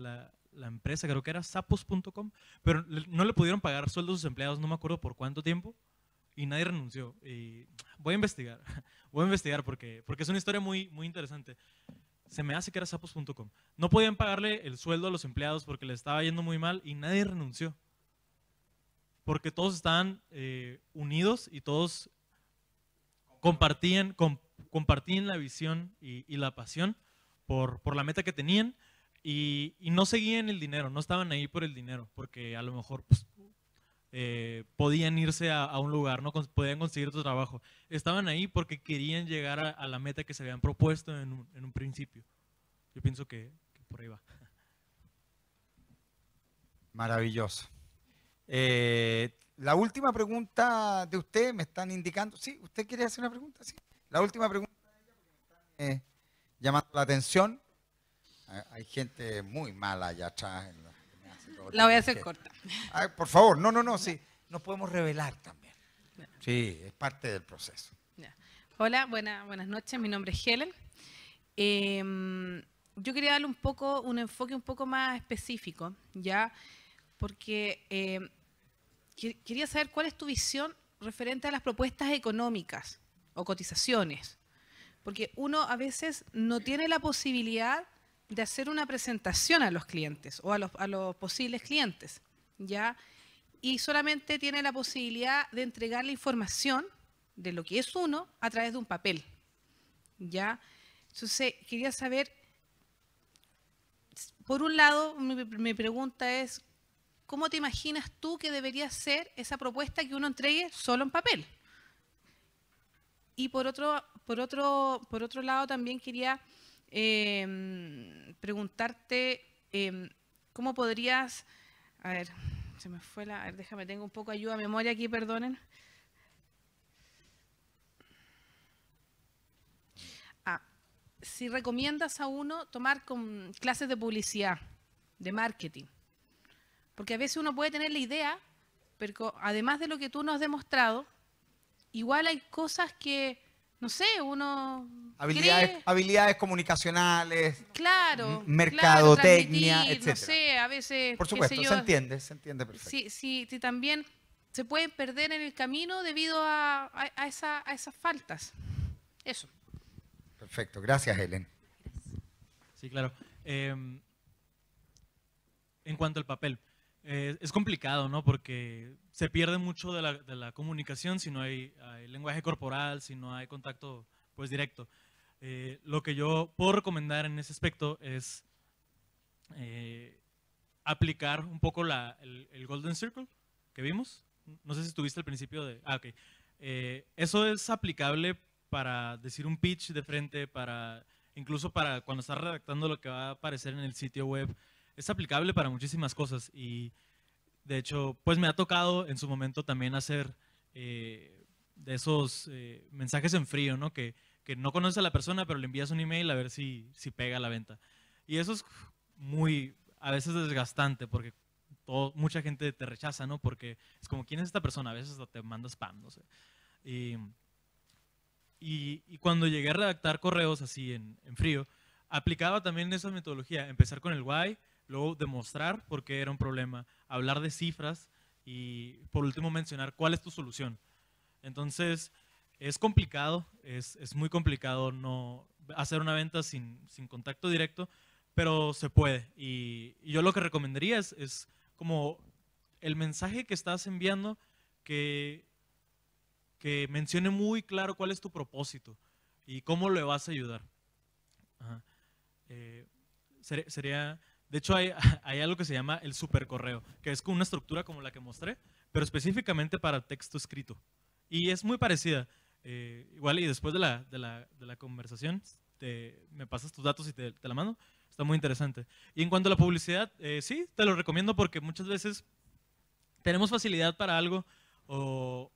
la empresa, creo que era sapos.com, pero no le pudieron pagar sueldos a sus empleados, no me acuerdo por cuánto tiempo, y nadie renunció. Y voy a investigar porque es una historia muy, muy interesante. Se me hace que era sapos.com. No podían pagarle el sueldo a los empleados porque les estaba yendo muy mal y nadie renunció. Porque todos estaban unidos y todos compartían la visión y la pasión por la meta que tenían y no seguían el dinero, no estaban ahí por el dinero, porque a lo mejor pues, podían irse a un lugar, ¿no? Podían conseguir otro trabajo. Estaban ahí porque querían llegar a la meta que se habían propuesto en un principio. Yo pienso que por ahí va. Maravilloso. La última pregunta de usted, me están indicando. Sí, ¿usted quiere hacer una pregunta? Sí. La última pregunta de ella, porque me están llamando la atención. Hay gente muy mala allá atrás. La voy a hacer corta. Ay, por favor, no, sí. Nos podemos revelar también. Sí, es parte del proceso. Hola, buenas noches. Mi nombre es Helen. Yo quería darle un enfoque un poco más específico, ¿ya? Porque quería saber cuál es tu visión referente a las propuestas económicas o cotizaciones. Porque uno a veces no tiene la posibilidad de hacer una presentación a los clientes o a los posibles clientes, ¿ya? Y solamente tiene la posibilidad de entregar la información de lo que es uno a través de un papel, ¿ya? Entonces, quería saber, por un lado, mi pregunta es, ¿cómo te imaginas tú que debería ser esa propuesta que uno entregue solo en papel? Y por otro lado también quería preguntarte cómo podrías, a ver, se me fue a ver, déjame, tengo un poco ayuda a memoria aquí, perdonen. Si recomiendas a uno tomar clases de publicidad, de marketing, porque a veces uno puede tener la idea, pero además de lo que tú nos has demostrado, igual hay cosas que, no sé, uno cree, habilidades comunicacionales, claro, mercadotecnia, transmitir, etcétera. no sé, a veces, Por qué supuesto, sé yo, se entiende perfecto. sí, también se pueden perder en el camino debido a esas faltas. Eso. Perfecto, gracias, Helen. Sí, claro. En cuanto al papel, es complicado, ¿no? Porque se pierde mucho de la comunicación si no hay lenguaje corporal, si no hay contacto pues directo. Lo que yo puedo recomendar en ese aspecto es aplicar un poco el Golden Circle que vimos. No sé si estuviste al principio de... ok. Eso es aplicable para decir un pitch de frente, incluso para cuando estás redactando lo que va a aparecer en el sitio web. Es aplicable para muchísimas cosas y de hecho, pues me ha tocado en su momento también hacer de esos mensajes en frío, ¿no? Que no conoces a la persona, pero le envías un email a ver si pega la venta. Y eso es a veces desgastante porque mucha gente te rechaza, ¿no? Porque es como, ¿quién es esta persona? A veces hasta te manda spam, no sé. Y cuando llegué a redactar correos así en frío, aplicaba también esa metodología, empezar con el why, luego demostrar por qué era un problema, hablar de cifras y por último mencionar cuál es tu solución. Entonces, es complicado, es muy complicado no hacer una venta sin contacto directo, pero se puede. Y yo lo que recomendaría es como el mensaje que estás enviando que mencione muy claro cuál es tu propósito y cómo le vas a ayudar. Ajá. De hecho, hay algo que se llama el supercorreo, que es con una estructura como la que mostré, pero específicamente para texto escrito. Y es muy parecida. Igual, y después de la conversación, me pasas tus datos y te la mando. Está muy interesante. Y en cuanto a la publicidad, sí, te lo recomiendo porque muchas veces tenemos facilidad para algo o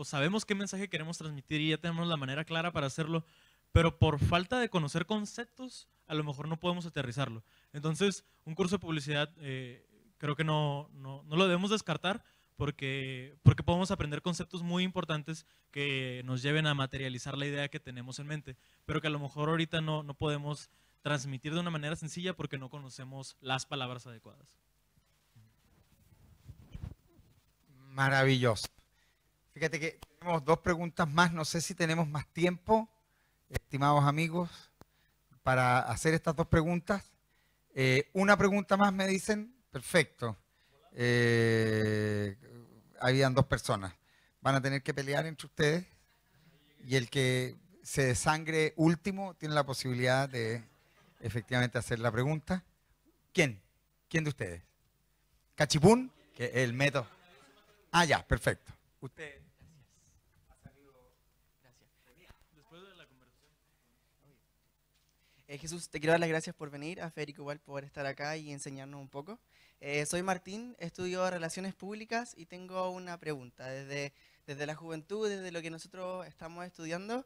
sabemos qué mensaje queremos transmitir y ya tenemos la manera clara para hacerlo, pero por falta de conocer conceptos, a lo mejor no podemos aterrizarlo. Entonces, un curso de publicidad creo que no lo debemos descartar porque podemos aprender conceptos muy importantes que nos lleven a materializar la idea que tenemos en mente, pero que a lo mejor ahorita no podemos transmitir de una manera sencilla porque no conocemos las palabras adecuadas. Maravilloso. Fíjate que tenemos 2 preguntas más, no sé si tenemos más tiempo, estimados amigos, para hacer estas 2 preguntas. Una pregunta más me dicen, perfecto. Habían 2 personas. Van a tener que pelear entre ustedes y el que se desangre último tiene la posibilidad de efectivamente hacer la pregunta. ¿Quién? ¿Quién de ustedes? ¿Cachipún? Que es el método. Ah, ya, perfecto. Usted. Jesús, te quiero dar las gracias por venir, a Federico igual por estar acá y enseñarnos un poco. Soy Martín, estudio Relaciones Públicas y tengo una pregunta. Desde la juventud, desde lo que nosotros estamos estudiando,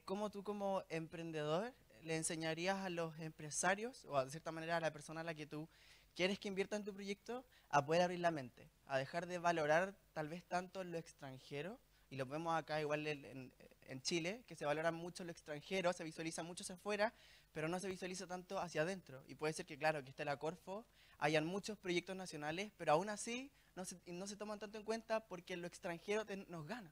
¿cómo tú como emprendedor le enseñarías a los empresarios o de cierta manera a la persona a la que tú quieres que invierta en tu proyecto a poder abrir la mente, a dejar de valorar tal vez tanto lo extranjero? Y lo vemos acá igual en Chile, que se valora mucho lo extranjero, se visualiza mucho hacia afuera, pero no se visualiza tanto hacia adentro. Y puede ser que, claro, que esté la Corfo, hayan muchos proyectos nacionales, pero aún así no se toman tanto en cuenta porque lo extranjero nos gana.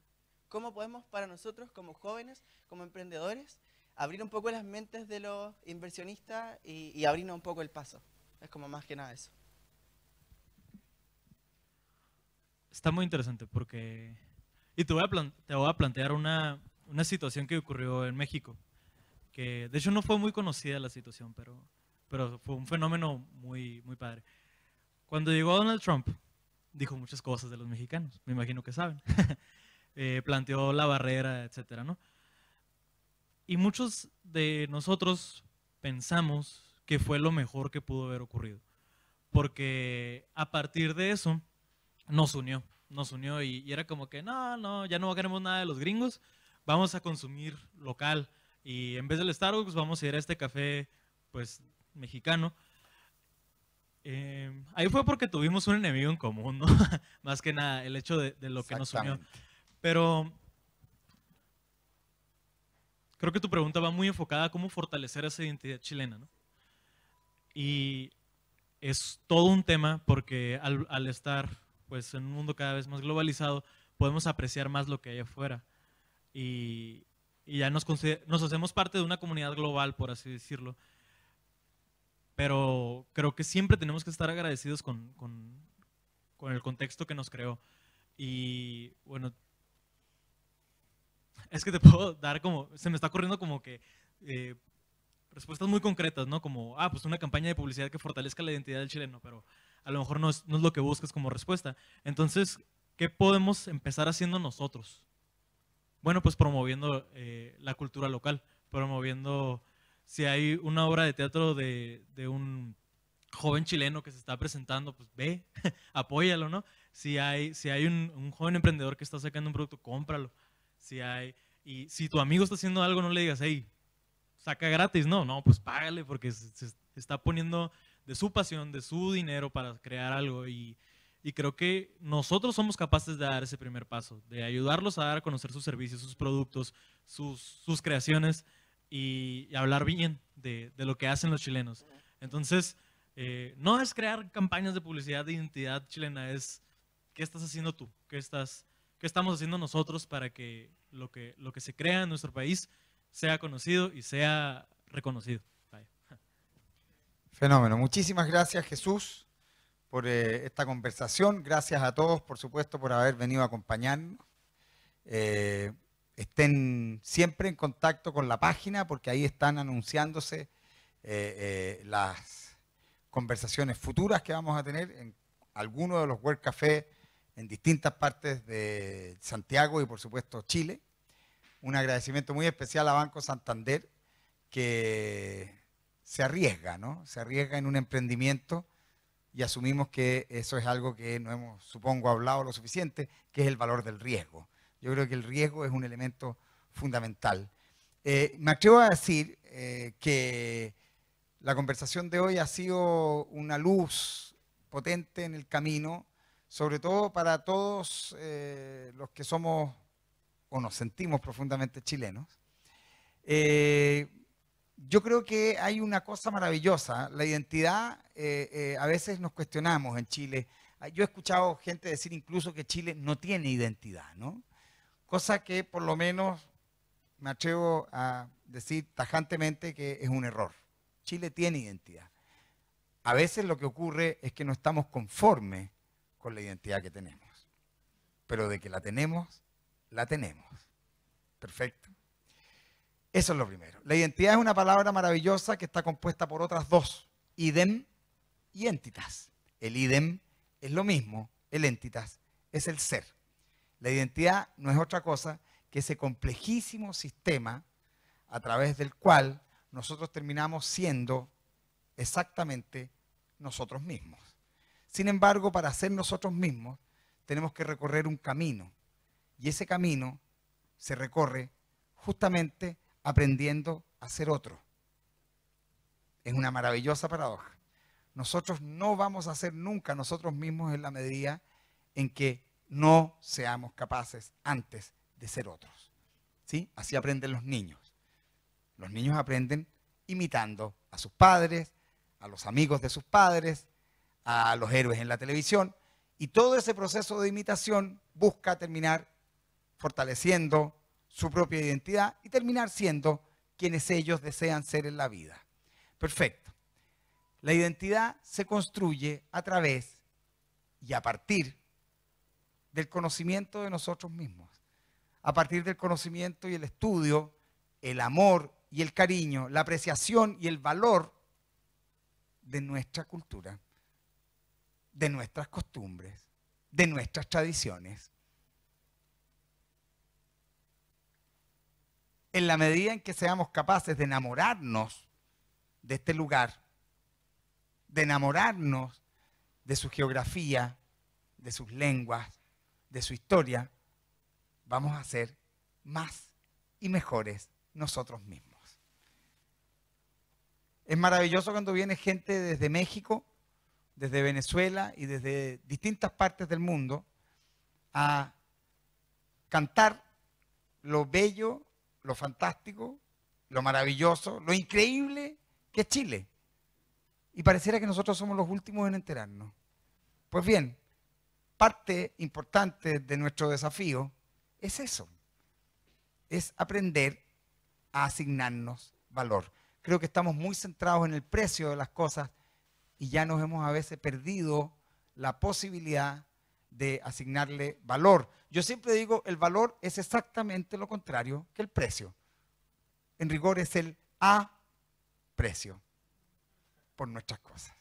¿Cómo podemos para nosotros, como jóvenes, como emprendedores, abrir un poco las mentes de los inversionistas y abrirnos un poco el paso? Es como más que nada eso. Está muy interesante porque... Y te voy a plantear una situación que ocurrió en México, que de hecho no fue muy conocida la situación, pero fue un fenómeno muy, muy padre. Cuando llegó Donald Trump, dijo muchas cosas de los mexicanos, me imagino que saben. planteó la barrera, etcétera, ¿no? Y muchos de nosotros pensamos que fue lo mejor que pudo haber ocurrido, porque a partir de eso nos unió y era como que no, ya no queremos nada de los gringos, vamos a consumir local y en vez del Starbucks vamos a ir a este café pues mexicano. Ahí fue porque tuvimos un enemigo en común, ¿no? Más que nada, el hecho de lo que nos unió. Pero creo que tu pregunta va muy enfocada a cómo fortalecer esa identidad chilena, ¿no? Y es todo un tema porque al estar pues, en un mundo cada vez más globalizado, podemos apreciar más lo que hay afuera. Y ya nos hacemos parte de una comunidad global, por así decirlo. Pero creo que siempre tenemos que estar agradecidos con el contexto que nos creó. Y bueno, es que te puedo dar como, se me está ocurriendo como que respuestas muy concretas, ¿no? Como, pues una campaña de publicidad que fortalezca la identidad del chileno, pero a lo mejor no es lo que buscas como respuesta. Entonces, ¿qué podemos empezar haciendo nosotros? Bueno, pues promoviendo la cultura local, promoviendo, si hay una obra de teatro de un joven chileno que se está presentando, pues ve, apóyalo, ¿no? Si hay un joven emprendedor que está sacando un producto, cómpralo. Y si tu amigo está haciendo algo, no le digas, hey, saca gratis, no, pues págale, porque se está poniendo de su pasión, de su dinero para crear algo. Y creo que nosotros somos capaces de dar ese primer paso, de ayudarlos a dar a conocer sus servicios, sus productos, sus creaciones y hablar bien de lo que hacen los chilenos. Entonces, no es crear campañas de publicidad de identidad chilena, es qué estás haciendo tú, qué estamos haciendo nosotros para que lo que se crea en nuestro país sea conocido y sea reconocido. Vaya. Fenómeno. Muchísimas gracias, Jesús, por esta conversación. Gracias a todos, por supuesto, por haber venido a acompañarnos. Estén siempre en contacto con la página porque ahí están anunciándose las conversaciones futuras que vamos a tener en algunos de los World Café en distintas partes de Santiago y, por supuesto, Chile. Un agradecimiento muy especial a Banco Santander, que se arriesga, ¿no? Se arriesga en un emprendimiento y asumimos que eso es algo que no hemos, supongo, hablado lo suficiente, que es el valor del riesgo. Yo creo que el riesgo es un elemento fundamental. Me atrevo a decir que la conversación de hoy ha sido una luz potente en el camino, sobre todo para todos los que somos o nos sentimos profundamente chilenos. Yo creo que hay una cosa maravillosa, la identidad, a veces nos cuestionamos en Chile. Yo he escuchado gente decir incluso que Chile no tiene identidad, ¿no? Cosa que por lo menos me atrevo a decir tajantemente que es un error. Chile tiene identidad. A veces lo que ocurre es que no estamos conformes con la identidad que tenemos. Pero de que la tenemos, la tenemos. Perfecto. Eso es lo primero. La identidad es una palabra maravillosa que está compuesta por otras dos, idem y entitas. El idem es lo mismo, el entitas es el ser. La identidad no es otra cosa que ese complejísimo sistema a través del cual nosotros terminamos siendo exactamente nosotros mismos. Sin embargo, para ser nosotros mismos tenemos que recorrer un camino y ese camino se recorre justamente aprendiendo a ser otro. Es una maravillosa paradoja. Nosotros no vamos a ser nunca nosotros mismos en la medida en que no seamos capaces antes de ser otros. ¿Sí? Así aprenden los niños. Los niños aprenden imitando a sus padres, a los amigos de sus padres, a los héroes en la televisión, y todo ese proceso de imitación busca terminar fortaleciendo su propia identidad y terminar siendo quienes ellos desean ser en la vida. Perfecto. La identidad se construye a través y a partir del conocimiento de nosotros mismos, a partir del conocimiento y el estudio, el amor y el cariño, la apreciación y el valor de nuestra cultura, de nuestras costumbres, de nuestras tradiciones. en la medida en que seamos capaces de enamorarnos de este lugar, de enamorarnos de su geografía, de sus lenguas, de su historia, vamos a ser más y mejores nosotros mismos. Es maravilloso cuando viene gente desde México, desde Venezuela y desde distintas partes del mundo a cantar lo bello, lo fantástico, lo maravilloso, lo increíble que es Chile. Y pareciera que nosotros somos los últimos en enterarnos. Pues bien, parte importante de nuestro desafío es eso, es aprender a asignarnos valor. Creo que estamos muy centrados en el precio de las cosas y ya nos hemos a veces perdido la posibilidad de asignarle valor. Yo siempre digo, el valor es exactamente lo contrario que el precio. En rigor es el aprecio por nuestras cosas.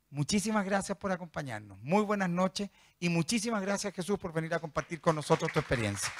Muchísimas gracias por acompañarnos. Muy buenas noches y muchísimas gracias, Jesús, por venir a compartir con nosotros tu experiencia.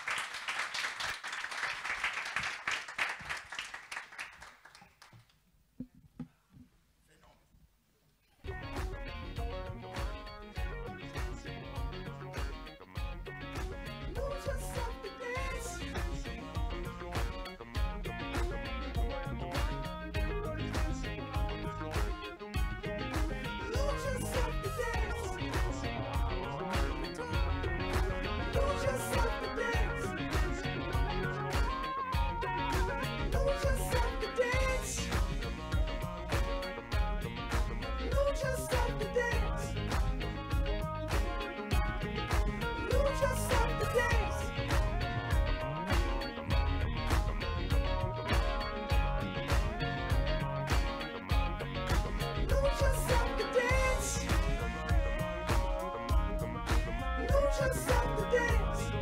Lose yourself to dance.